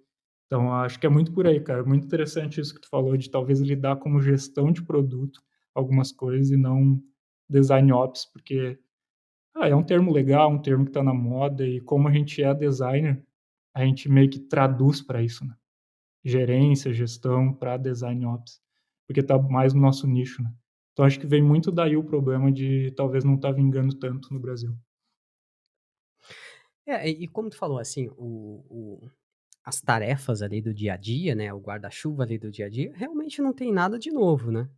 Então acho que é muito por aí, cara. Muito interessante isso que tu falou de talvez lidar como gestão de produto, algumas coisas e não design ops, porque é um termo legal, um termo que está na moda e como a gente é designer, a gente meio que traduz para isso, né. Gerência, gestão para design ops, porque tá mais no nosso nicho, né. Então acho que vem muito daí o problema de talvez não estar vingando tanto no Brasil. É, e como tu falou, assim, as tarefas ali do dia a dia, né, o guarda-chuva ali do dia a dia, realmente não tem nada de novo, né,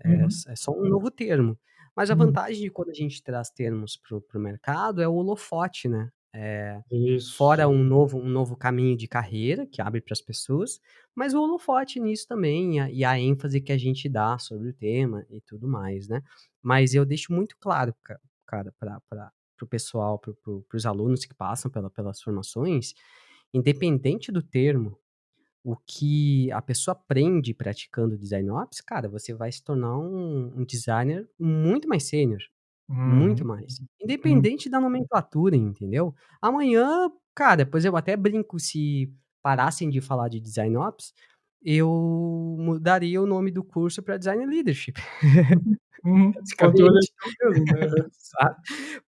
Uhum, é só um novo termo. Mas a uhum. vantagem de quando a gente traz termos para o mercado é o holofote, né, fora Isso. um novo caminho de carreira que abre para as pessoas, mas o holofote nisso também e a ênfase que a gente dá sobre o tema e tudo mais, né. Mas eu deixo muito claro, cara, para o pessoal, para os alunos que passam pelas formações, independente do termo, o que a pessoa aprende praticando design ops, cara, você vai se tornar um designer muito mais sênior, muito Uhum, mais. uhum, Independente da nomenclatura, entendeu? Amanhã, cara, pois eu até brinco, se parassem de falar de design ops, eu mudaria o nome do curso para design leadership. uhum, uhum. O conteúdo é Basicamente, teu mesmo, né. sabe.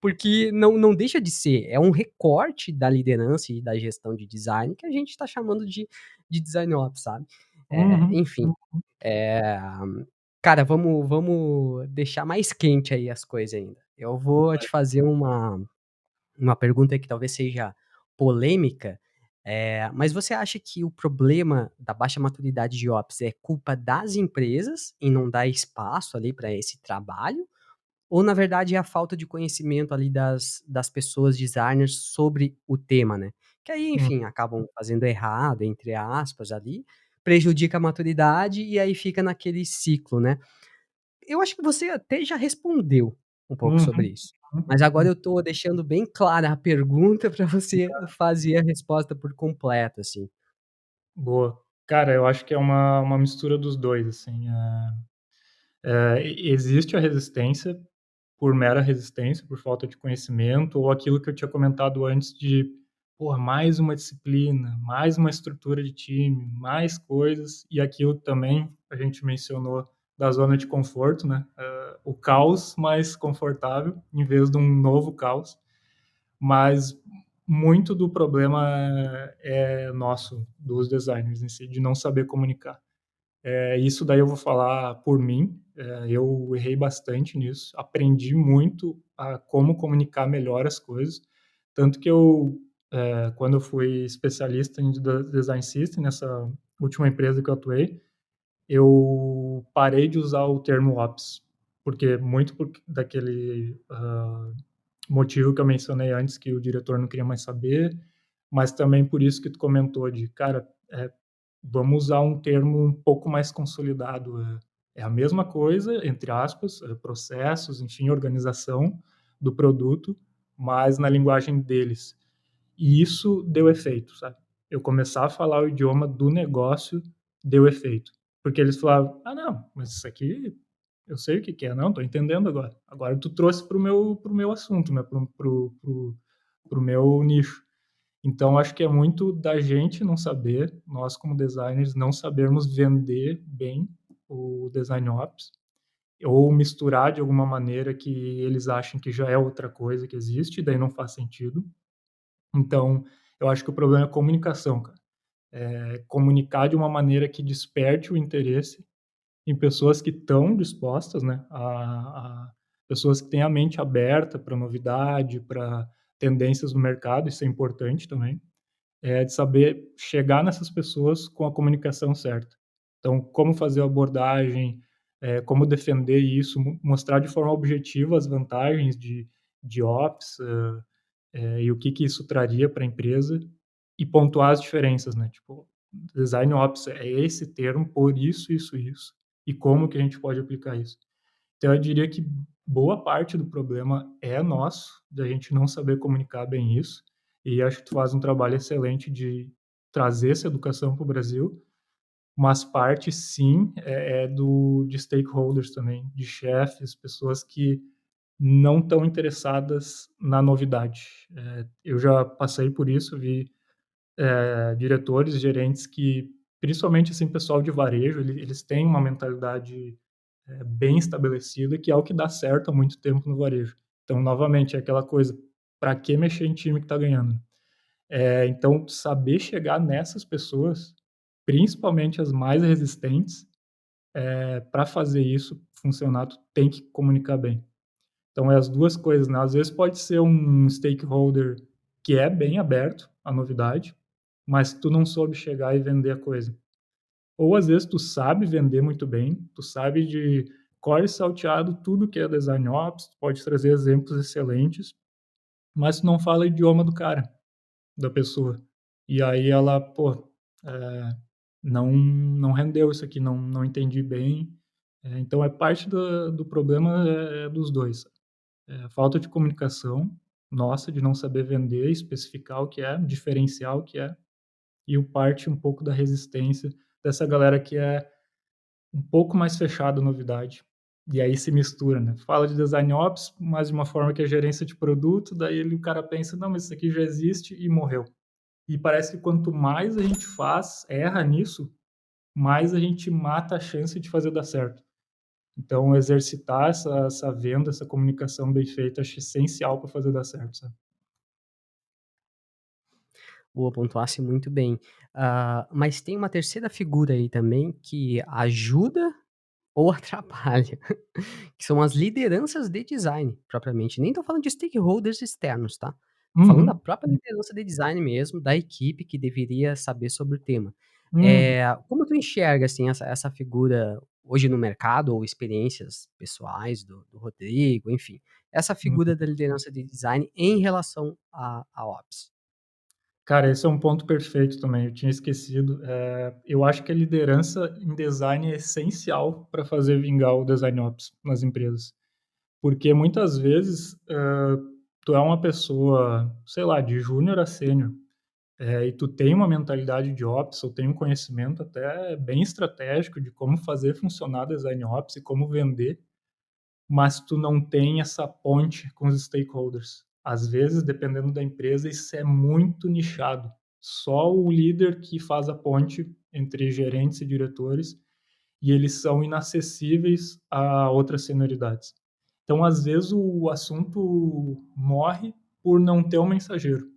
Porque não deixa de ser, é um recorte da liderança e da gestão de design que a gente está chamando de design ops, sabe. Uhum, Enfim, uhum. eh, cara, vamos deixar mais quente aí as coisas ainda. Eu vou Vai. te fazer uma pergunta que talvez seja polêmica, mas você acha que o problema da baixa maturidade de ops é culpa das empresas em não dar espaço ali para esse trabalho, ou na verdade é a falta de conhecimento ali das pessoas designers sobre o tema, né. Que aí, Hum, enfim, acabam fazendo errado, entre aspas, ali, prejudica a maturidade e aí fica naquele ciclo, né. Eu acho que você até já respondeu um pouco sobre uhum, isso, uhum, mas agora hum. eu tô deixando bem clara a pergunta para você fazer a resposta por completo, assim. Boa. Cara, eu acho que é uma mistura dos 2 assim, existe a resistência por mera resistência, por falta de conhecimento, ou aquilo que eu tinha comentado antes de, porra, mais uma disciplina, mais uma estrutura de time, mais coisas, e aquilo também a gente mencionou da zona de conforto, né, o caos mais confortável, em vez de um novo caos, mas muito do problema é nosso, dos designers em si, de não saber comunicar. Isso daí eu vou falar por mim, eu errei bastante nisso, aprendi muito a como comunicar melhor as coisas, tanto que quando eu fui especialista em design system, nessa última empresa que eu atuei, eu parei de usar o termo ops, porque muito daquele, motivo que eu mencionei antes, que o diretor não queria mais saber, mas também por isso que tu comentou de: "Cara, vamos usar um termo um pouco mais consolidado, é a mesma coisa, entre aspas, processos, enfim, organização do produto, mas na linguagem deles". E isso deu efeito, sabe. Eu começar a falar o idioma do negócio deu efeito. Porque eles falavam: "Ah, não, mas isso aqui eu sei o que que é. Não, tô entendendo agora. Agora tu trouxe para o meu assunto, né, para o meu nicho". Então acho que é muito da gente não saber, nós como designers não sabermos vender bem o design ops, ou misturar de alguma maneira que eles achem que já é outra coisa que existe, e daí não faz sentido. Então, eu acho que o problema é comunicação, cara. Comunicar de uma maneira que desperte o interesse em pessoas que estão dispostas, né, a pessoas que têm a mente aberta para novidade, para tendências do mercado, isso é importante também, de saber chegar nessas pessoas com a comunicação certa. Então, como fazer a abordagem, como defender isso, mostrar de forma objetiva as vantagens de ops, e o que que isso traria para a empresa, e pontuar as diferenças, né, tipo, design ops é esse termo por isso, isso, isso, e como que a gente pode aplicar isso. Então eu diria que boa parte do problema é nosso, da gente não saber comunicar bem isso, e acho que tu faz um trabalho excelente de trazer essa educação para o Brasil, mas parte sim é de stakeholders também, de chefes, pessoas que não estão interessadas na novidade. Eu já passei por isso, vi diretores, gerentes que, principalmente assim, pessoal de varejo, eles têm uma mentalidade bem estabelecida, que é o que dá certo há muito tempo no varejo. Então, novamente, é aquela coisa, para que mexer em time que está ganhando? Então, saber chegar nessas pessoas, principalmente as mais resistentes, para fazer isso funcionar, tu tem que comunicar bem. Então, é as duas coisas, né? Às vezes pode ser um stakeholder que é bem aberto à novidade, mas tu não soube chegar e vender a coisa. Ou às vezes tu sabe vender muito bem, tu sabe de cor e salteado tudo que é design ops, tu pode trazer exemplos excelentes, mas tu não fala o idioma do cara, da pessoa. E aí ela, pô, eh, não rendeu isso aqui, não entendi bem. Então é parte do problema é dos 2. Falta de comunicação nossa, de não saber vender, especificar o que é, diferenciar o que é, e o parte um pouco da resistência dessa galera que é um pouco mais fechado à novidade. E aí se mistura, né? Fala de design ops, mas de uma forma que é gerência de produto, daí o cara pensa, não, mas isso aqui já existe e morreu. E parece que quanto mais a gente faz, erra nisso, mais a gente mata a chance de fazer dar certo. Então, exercitar essa venda, essa comunicação bem feita, acho essencial para fazer dar certo, sabe? Boa, pontuasse muito bem. Mas tem uma terceira figura aí também que ajuda ou atrapalha, que são as lideranças de design, propriamente. Nem tô falando de stakeholders externos, tá? Tô falando da Uhum, própria liderança de design mesmo, da equipe que deveria saber sobre o tema. uhum, Como tu enxerga, assim, essa figura hoje no mercado ou experiências pessoais do Rodrigo, enfim, essa figura uhum. da liderança de design em relação a ops? Cara, esse é um ponto perfeito também, eu tinha esquecido. Eu acho que a liderança em design é essencial para fazer vingar o design ops nas empresas. Porque muitas vezes, tu é uma pessoa, sei lá, de júnior a sênior, e tu tem uma mentalidade de ops, ou tem um conhecimento até bem estratégico de como fazer funcionar design ops e como vender, mas tu não tem essa ponte com os stakeholders. Às vezes, dependendo da empresa, isso é muito nichado. Só o líder que faz a ponte entre gerentes e diretores, e eles são inacessíveis a outras senioridades. Então, às vezes, o assunto morre por não ter um mensageiro.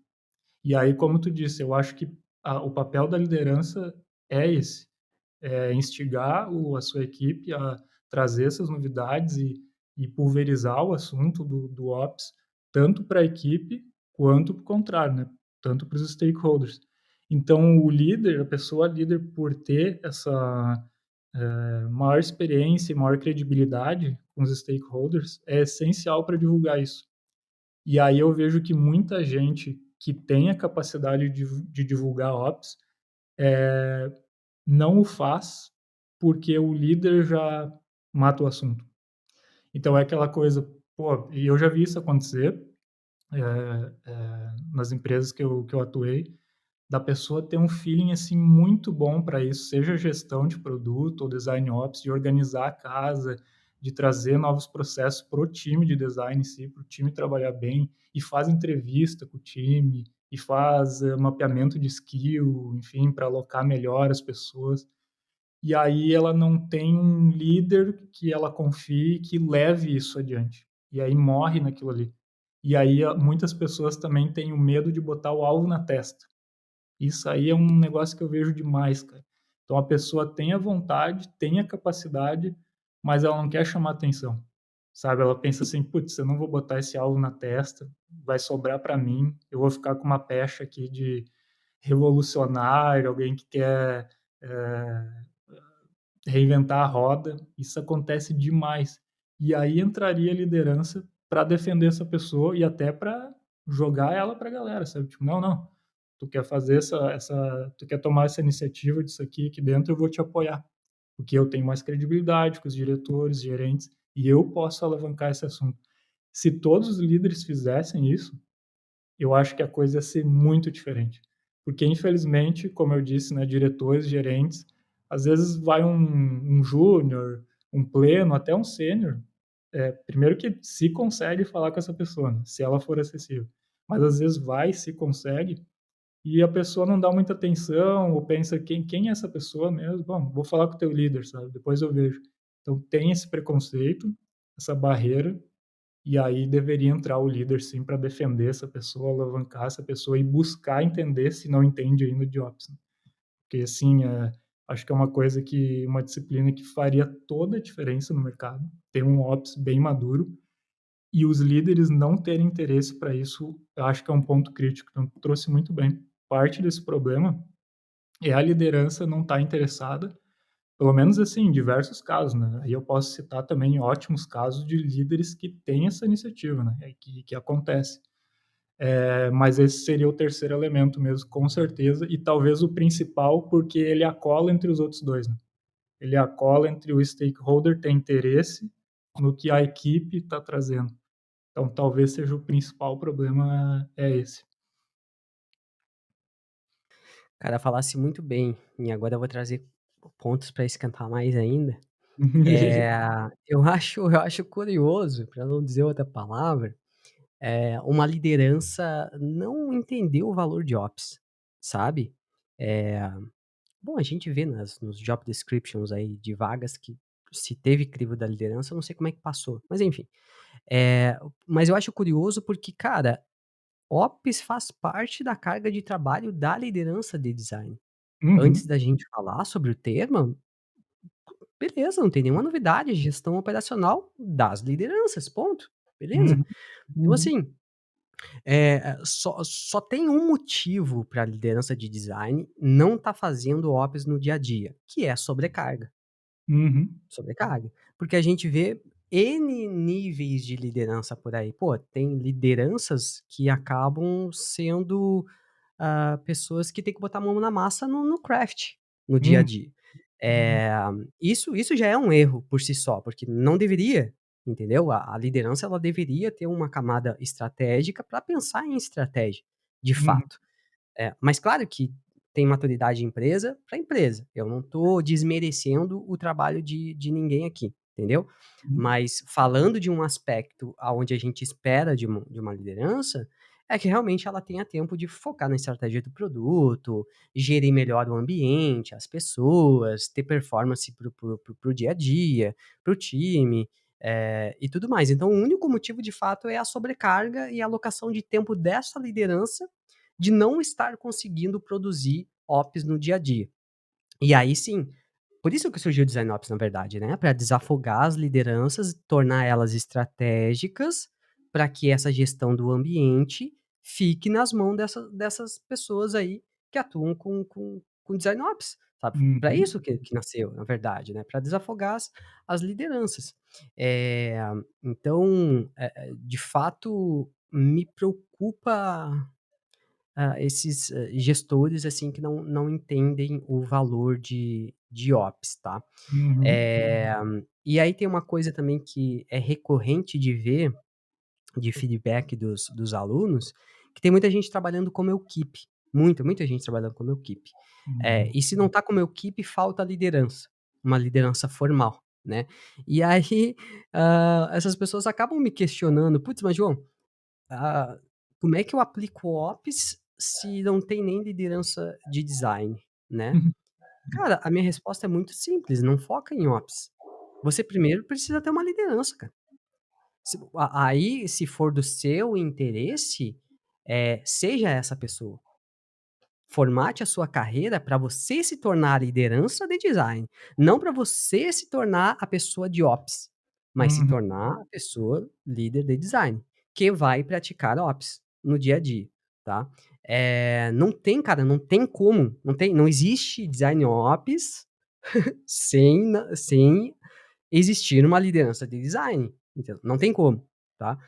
E aí, como tu disse, eu acho que o papel da liderança é esse, instigar a sua equipe a trazer essas novidades e pulverizar o assunto do ops, tanto para a equipe quanto para o contrário, né? Tanto para os stakeholders. Então, o líder, a pessoa líder, por ter essa maior experiência e maior credibilidade com os stakeholders, é essencial para divulgar isso. E aí eu vejo que muita gente que tem a capacidade de divulgar ops não o faz porque o líder já mata o assunto. Então é aquela coisa, pô, e eu já vi isso acontecer nas empresas que eu atuei. da pessoa ter um feeling, assim, muito bom para isso, seja gestão de produto ou design ops, de organizar a casa, de trazer novos processos para o time de design em si, para o time trabalhar bem, e faz entrevista com o time, e faz mapeamento de skill, enfim, para alocar melhor as pessoas. E aí ela não tem um líder que ela confie que leve isso adiante. E aí morre naquilo ali. E aí muitas pessoas também têm o medo de botar o alvo na testa. Isso aí é um negócio que eu vejo demais, cara. Então a pessoa tem a vontade, tem a capacidade, mas ela não quer chamar atenção, sabe? Ela pensa assim: "Putz, eu não vou botar esse alvo na testa, vai sobrar para mim, eu vou ficar com uma pecha aqui de revolucionário, alguém que quer, eh, reinventar a roda". Isso acontece demais. E aí entraria a liderança para defender essa pessoa e até para jogar ela para a galera, sabe? Tipo: "Não, não, tu quer fazer tu quer tomar essa iniciativa disso aqui dentro, eu vou te apoiar, porque eu tenho mais credibilidade com os diretores, gerentes, e eu posso alavancar esse assunto". Se todos os líderes fizessem isso, eu acho que a coisa ia ser muito diferente. Porque, infelizmente, como eu disse, né, diretores, gerentes, às vezes vai um júnior, um pleno, até um sênior, primeiro que se consegue falar com essa pessoa, né, se ela for acessível. Mas às vezes vai, se consegue, e a pessoa não dá muita atenção ou pensa: "Quem é essa pessoa mesmo? Bom, vou falar com o teu líder, sabe, depois eu vejo". Então tem esse preconceito, essa barreira, e aí deveria entrar o líder sim para defender essa pessoa, alavancar essa pessoa e buscar entender se não entende ainda de ops, né. Porque assim, acho que é uma coisa que uma disciplina que faria toda a diferença no mercado, ter um ops bem maduro, e os líderes não terem interesse para isso, eu acho que é um ponto crítico, então tu trouxe muito bem. Parte desse problema é a liderança não estar interessada, pelo menos assim, em diversos casos, né. Aí eu posso citar também ótimos casos de líderes que têm essa iniciativa, né, que acontece. Mas esse seria o terceiro elemento mesmo, com certeza, e talvez o principal, porque ele acola entre os outros 2, né. Ele acola entre o stakeholder ter interesse no que a equipe está trazendo. Então talvez seja o principal problema é esse. Cara, falasse muito bem, e agora eu vou trazer pontos para esquentar mais ainda. Eh, eu acho curioso, para não dizer outra palavra, uma liderança não entender o valor de ops, sabe. Eh, bom, a gente vê nos job descriptions aí de vagas que se teve crivo da liderança, eu não sei como é que passou, mas enfim. Mas eu acho curioso porque, cara, ops faz parte da carga de trabalho da liderança de design. Antes Uhum, da gente falar sobre o tema, beleza, não tem nenhuma novidade, gestão operacional das lideranças, ponto, beleza. uhum, Então uhum, assim, só tem um motivo para a liderança de design não estar fazendo ops no dia a dia, que é a sobrecarga. uhum, Sobrecarga. Porque a gente vê N níveis de liderança por aí. Pô, tem lideranças que acabam sendo, pessoas que têm que botar a mão na massa no craft, no dia a uhum, dia. uhum, Eh, isso já é um erro por si só, porque não deveria, entendeu? A liderança ela deveria ter uma camada estratégica para pensar em estratégia, de uhum, fato. Mas claro que tem maturidade de empresa para empresa. Eu não estou desmerecendo o trabalho de ninguém aqui, entendeu? uhum, Mas falando de um aspecto aonde a gente espera de uma liderança, é que realmente ela tenha tempo de focar na estratégia do produto, gerir melhor o ambiente, as pessoas, ter performance para o dia a dia, para o time, e tudo mais. Então, o único motivo de fato é a sobrecarga e a alocação de tempo dessa liderança de não estar conseguindo produzir ops no dia a dia. E aí sim, por isso que surgiu o Design Ops na verdade, né, para desafogar as lideranças, tornar elas estratégicas, para que essa gestão do ambiente fique nas mãos dessas pessoas aí que atuam com Design Ops, sabe. Para uhum, isso que nasceu, na verdade, né, para desafogar as lideranças. Eh, então, de fato, me preocupa esses, gestores, assim, que não entendem o valor de ops, tá. uhum, E aí tem uma coisa também que é recorrente de ver, de feedback dos alunos, que tem muita gente trabalhando como equipe. muita gente trabalhando como equipe. Uhum. E se não tá como equipe, falta liderança, uma liderança formal, né. E aí, essas pessoas acabam me questionando: "Putz, mas João, ah, como é que eu aplico Ops se não tem nem liderança de design, né?" Cara, a minha resposta é muito simples, não foca em Ops. Você primeiro precisa ter uma liderança, cara. Aí, se for do seu interesse, seja essa pessoa. Formate a sua carreira para você se tornar a liderança de design, não para você se tornar a pessoa de Ops, mas se Uhum. tornar a pessoa líder de design, que vai praticar Ops no dia a dia, tá. Não tem, cara, não tem como, não existe design Ops sem existir uma liderança de design, entendeu? Não tem como, tá?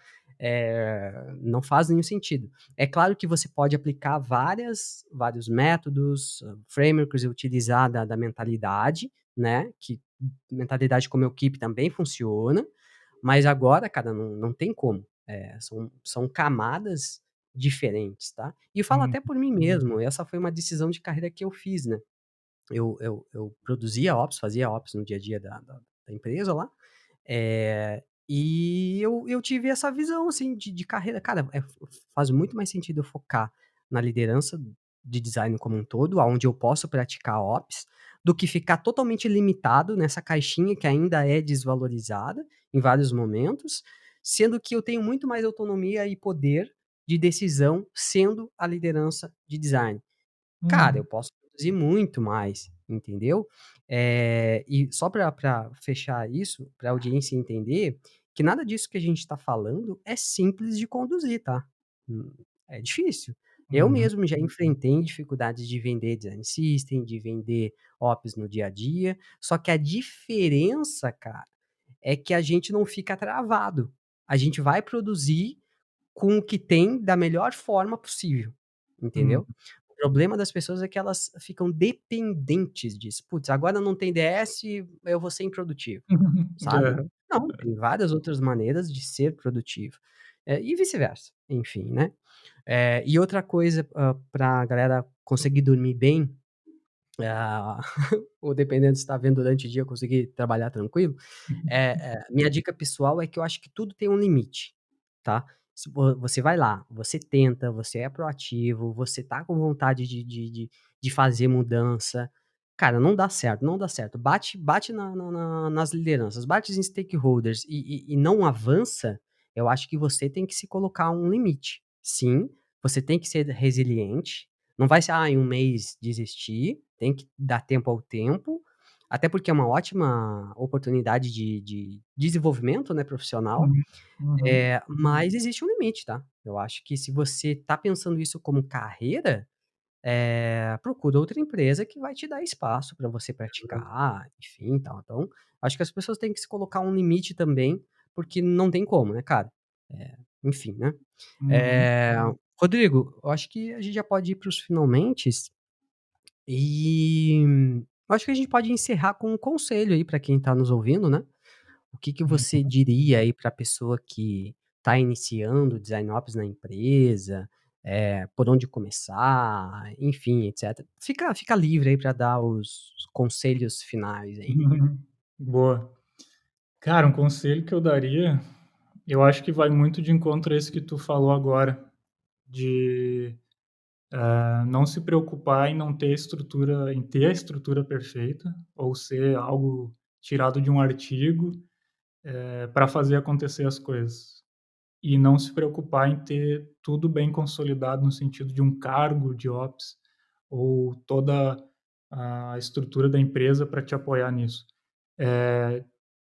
Não faz nenhum sentido. É claro que você pode aplicar vários métodos, frameworks e utilizar da mentalidade, né, que mentalidade como equipe também funciona, mas agora, cara, não tem como. São camadas diferentes, tá? E eu falo Uhum. até por mim mesmo, essa foi uma decisão de carreira que eu fiz, né? Eu produzia ops, fazia ops no dia a dia da empresa lá, e eu tive essa visão, assim, de carreira. Cara, faz muito mais sentido eu focar na liderança de design como um todo, aonde eu posso praticar ops, do que ficar totalmente limitado nessa caixinha que ainda é desvalorizada em vários momentos, sendo que eu tenho muito mais autonomia e poder de decisão sendo a liderança de design. Cara, eu Uhum. posso produzir muito mais, entendeu? E só para fechar isso, para a audiência entender, que nada disso que a gente está falando é simples de conduzir, tá? Hum, é difícil. Eu Uhum. mesmo já enfrentei dificuldades de vender design system, de vender ops no dia a dia, só que a diferença, cara, é que a gente não fica travado. A gente vai produzir com o que tem da melhor forma possível, Uhum. entendeu? O problema das pessoas é que elas ficam dependentes disso. "Putz, agora não tem DS, eu vou ser improdutivo", sabe? Aham. Não, tem várias outras maneiras de ser produtivo, e vice-versa, enfim, né. E outra coisa, pra galera conseguir dormir bem, ah, ou dependendo se tá vendo durante o dia, conseguir trabalhar tranquilo, minha dica pessoal é que eu acho que tudo tem um limite, tá. Se você vai lá, você tenta, você é proativo, você tá com vontade de fazer mudança, cara, não dá certo, não dá certo. Bate nas lideranças, bate em stakeholders e não avança, eu acho que você tem que se colocar um limite. Sim, você tem que ser resiliente, não vai ser: "Ah, em um mês desistir", tem que dar tempo ao tempo, até porque é uma ótima oportunidade de desenvolvimento, né, profissional, Uhum. Uhum. mas existe um limite, tá. Eu acho que se você tá pensando isso como carreira, procura outra empresa que vai te dar espaço para você praticar, enfim, tal. Então, acho que as pessoas têm que se colocar um limite também, porque não tem como, né, cara. Enfim, né. Uhum. Eh, Rodrigo, eu acho que a gente já pode ir para os finalmentes, e eu acho que a gente pode encerrar com um conselho aí para quem está nos ouvindo, né. O que que você Uhum. diria aí para a pessoa que está iniciando o design ops na empresa, por onde começar, enfim, etcétera. Fica livre aí para dar os conselhos finais aí. Uhum. Boa. Cara, um conselho que eu daria, eu acho que vai muito de encontro a esse que tu falou agora, de, não se preocupar em não ter estrutura em ter a estrutura perfeita, ou ser algo tirado de um artigo, pra fazer acontecer as coisas. E não se preocupar em ter tudo bem consolidado no sentido de um cargo de ops, ou toda a estrutura da empresa para te apoiar nisso.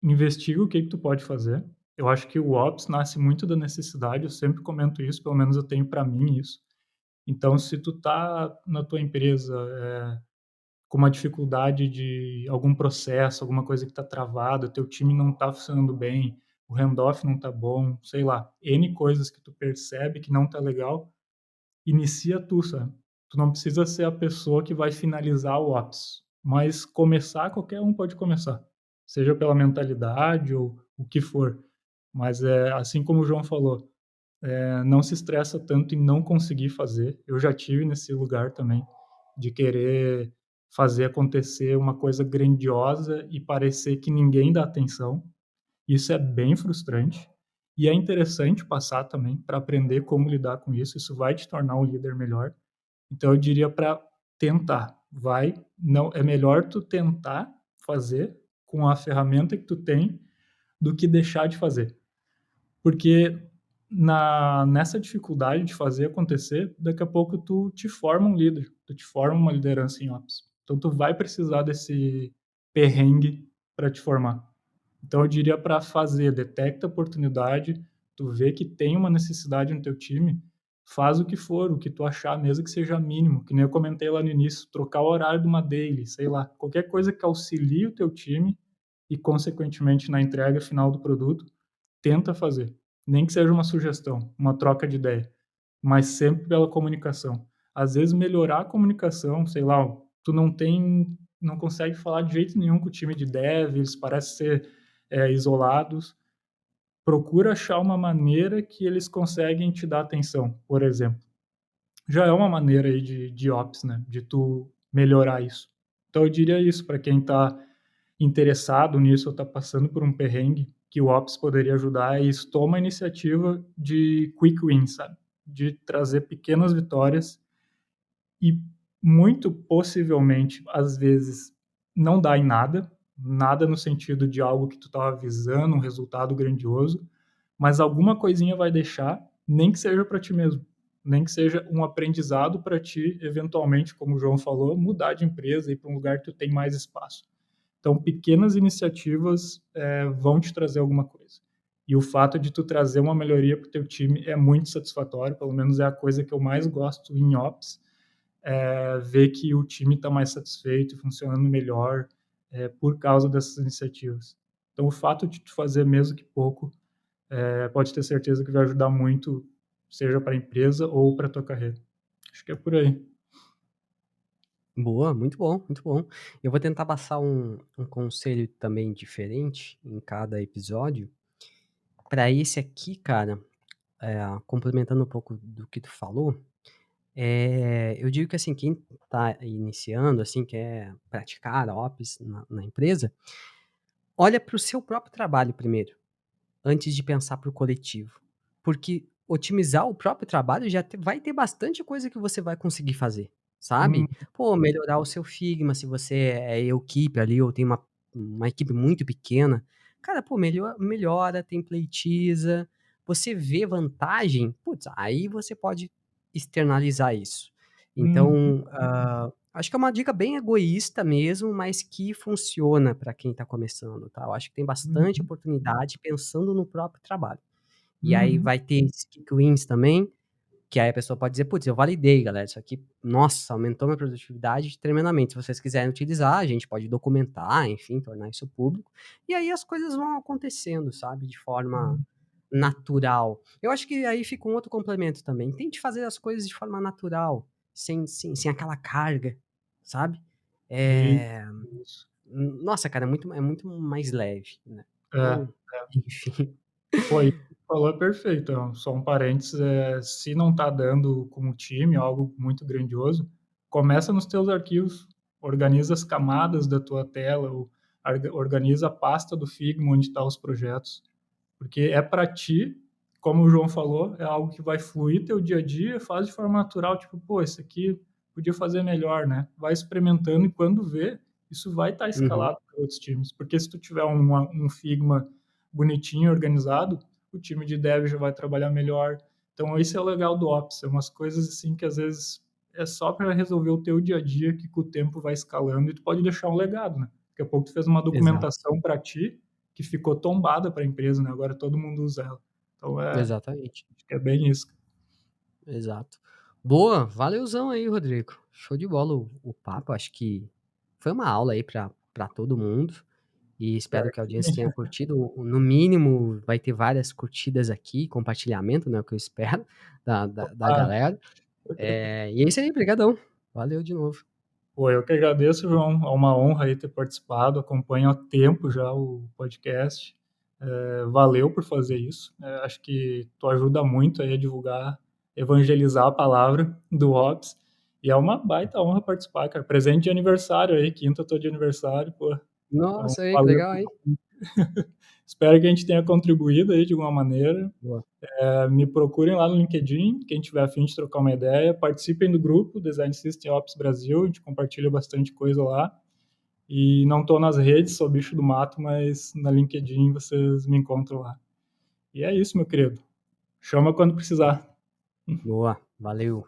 Investiga o que que tu pode fazer. Eu acho que o ops nasce muito da necessidade, eu sempre comento isso, pelo menos eu tenho para mim isso. Então, se tu tá na tua empresa, com uma dificuldade de algum processo, alguma coisa que está travada, teu time não está funcionando bem, o handoff não está bom, sei lá, N coisas que tu percebe que não está legal, inicia tu, sabe. Tu não precisa ser a pessoa que vai finalizar o ops, mas começar, qualquer um pode começar, seja pela mentalidade ou o que for. Mas, assim como o João falou, não se estressa tanto em não conseguir fazer. Eu já tive nesse lugar também, de querer fazer acontecer uma coisa grandiosa e parecer que ninguém dá atenção. Isso é bem frustrante e é interessante passar também para aprender como lidar com isso. Isso vai te tornar um líder melhor. Então eu diria para tentar. Vai, não é melhor tu tentar fazer com a ferramenta que tu tem do que deixar de fazer. Porque nessa dificuldade de fazer acontecer, daqui a pouco tu te forma um líder, tu te forma uma liderança em ops. Então tu vai precisar desse perrengue para te formar. Então eu diria para fazer, detecta a oportunidade, tu vê que tem uma necessidade no teu time, faz o que for, o que tu achar, mesmo que seja mínimo, que nem eu comentei lá no início, trocar o horário de uma daily, sei lá, qualquer coisa que auxilie o teu time e consequentemente na entrega final do produto, tenta fazer. Nem que seja uma sugestão, uma troca de ideia, mas sempre pela comunicação. Às vezes melhorar a comunicação, sei lá, tu não consegue falar de jeito nenhum com o time de dev, eles parecem ser isolados. Procura achar uma maneira que eles conseguem te dar atenção, por exemplo. Já é uma maneira aí de ops, né? De tu melhorar isso. Então eu diria isso para quem está interessado nisso ou está passando por um perrengue, que o Ops poderia ajudar, é isso, toma a iniciativa de quick wins, sabe? De trazer pequenas vitórias e muito possivelmente, às vezes, não dá em nada, nada no sentido de algo que tu estava visando, um resultado grandioso, mas alguma coisinha vai deixar, nem que seja para ti mesmo, nem que seja um aprendizado para ti, eventualmente, como o João falou, mudar de empresa e ir para um lugar que tu tem mais espaço. Então, pequenas iniciativas vão te trazer alguma coisa. E o fato de tu trazer uma melhoria para o teu time é muito satisfatório, pelo menos é a coisa que eu mais gosto em Ops, ver que o time está mais satisfeito e funcionando melhor por causa dessas iniciativas. Então, o fato de tu fazer mesmo que pouco, pode ter certeza que vai ajudar muito, seja para a empresa ou para a tua carreira. Acho que é por aí. Boa, muito bom, muito bom. Eu vou tentar passar um conselho também diferente em cada episódio. Para esse aqui, cara, complementando um pouco do que tu falou, eu digo que assim, quem está iniciando, assim, quer praticar ops na empresa, olha para o seu próprio trabalho primeiro, antes de pensar para o coletivo. Porque otimizar o próprio trabalho vai ter bastante coisa que você vai conseguir fazer, Hum, sabe? Pô, melhorar o seu Figma, se você é equipe ali ou tem uma equipe muito pequena. Cara, pô, melhora, templatiza. Você vê vantagem, putz, aí você pode externalizar isso. hum, Então, acho que é uma dica bem egoísta mesmo, mas que funciona para quem está começando, tá? Eu acho que tem bastante uhum, oportunidade pensando no próprio trabalho. E aí uhum, vai ter esses quick wins também, que aí a pessoa pode dizer: "Putz, eu validei, galera, isso aqui, nossa, aumentou minha produtividade tremendamente. Se vocês quiserem utilizar, a gente pode documentar, enfim, tornar isso público". E aí as coisas vão acontecendo, sabe, de forma uhum. natural. Eu acho que aí fica um outro complemento também. Tente fazer as coisas de forma natural, sem aquela carga, sabe. E Eh, isso. nossa, cara, é muito mais leve, né. É. Então, enfim. Pô, isso que tu falou é perfeito. Só um parênteses, se não tá dando como time algo muito grandioso, começa nos teus arquivos, organiza as camadas da tua tela, ou organiza a pasta do Figma onde estão os projetos, porque é para ti, como o João falou, é algo que vai fluir teu dia a dia, faz de forma natural, tipo, pô, isso aqui podia fazer melhor, né? Vai experimentando e quando vê, isso vai estar Uhum, escalado para outros times, porque se tu tiver um Figma bonitinho, organizado, o time de dev já vai trabalhar melhor. Então, esse é o legal do Ops, é umas coisas assim que às vezes é só para resolver o teu dia a dia que com o tempo vai escalando e tu pode deixar um legado, né? Daqui a pouco tu fez uma exato, documentação para ti que ficou tombada para a empresa, né? Agora todo mundo usa ela. Então, exatamente. acho que é bem isso. Exato. Boa, valeuzão aí, Rodrigo. Show de bola o papo. Acho que foi uma aula aí para todo mundo. E espero Pior que a que audiência sim. tenha curtido. No mínimo, vai ter várias curtidas aqui, compartilhamento, né? O que eu espero da Ah, galera. E é isso aí, brigadão. Valeu de novo. pô, eu que agradeço, João. É uma honra aí ter participado. Acompanho há tempo já o podcast. Valeu por fazer isso. Acho que tu ajuda muito aí a divulgar, evangelizar a palavra do Hops. E é uma baita honra participar, cara. Presente de aniversário aí, quinta tô de aniversário, pô. Então, Nossa, aí, que valeu. legal, hein? Espero que a gente tenha contribuído aí de alguma maneira. Boa. Me procurem lá no LinkedIn, quem tiver a fim de trocar uma ideia. Participem do grupo Design System Ops Brasil, a gente compartilha bastante coisa lá. E não tô nas redes, sou bicho do mato, mas na LinkedIn vocês me encontram lá. E é isso, meu querido. Chama quando precisar. Boa, valeu.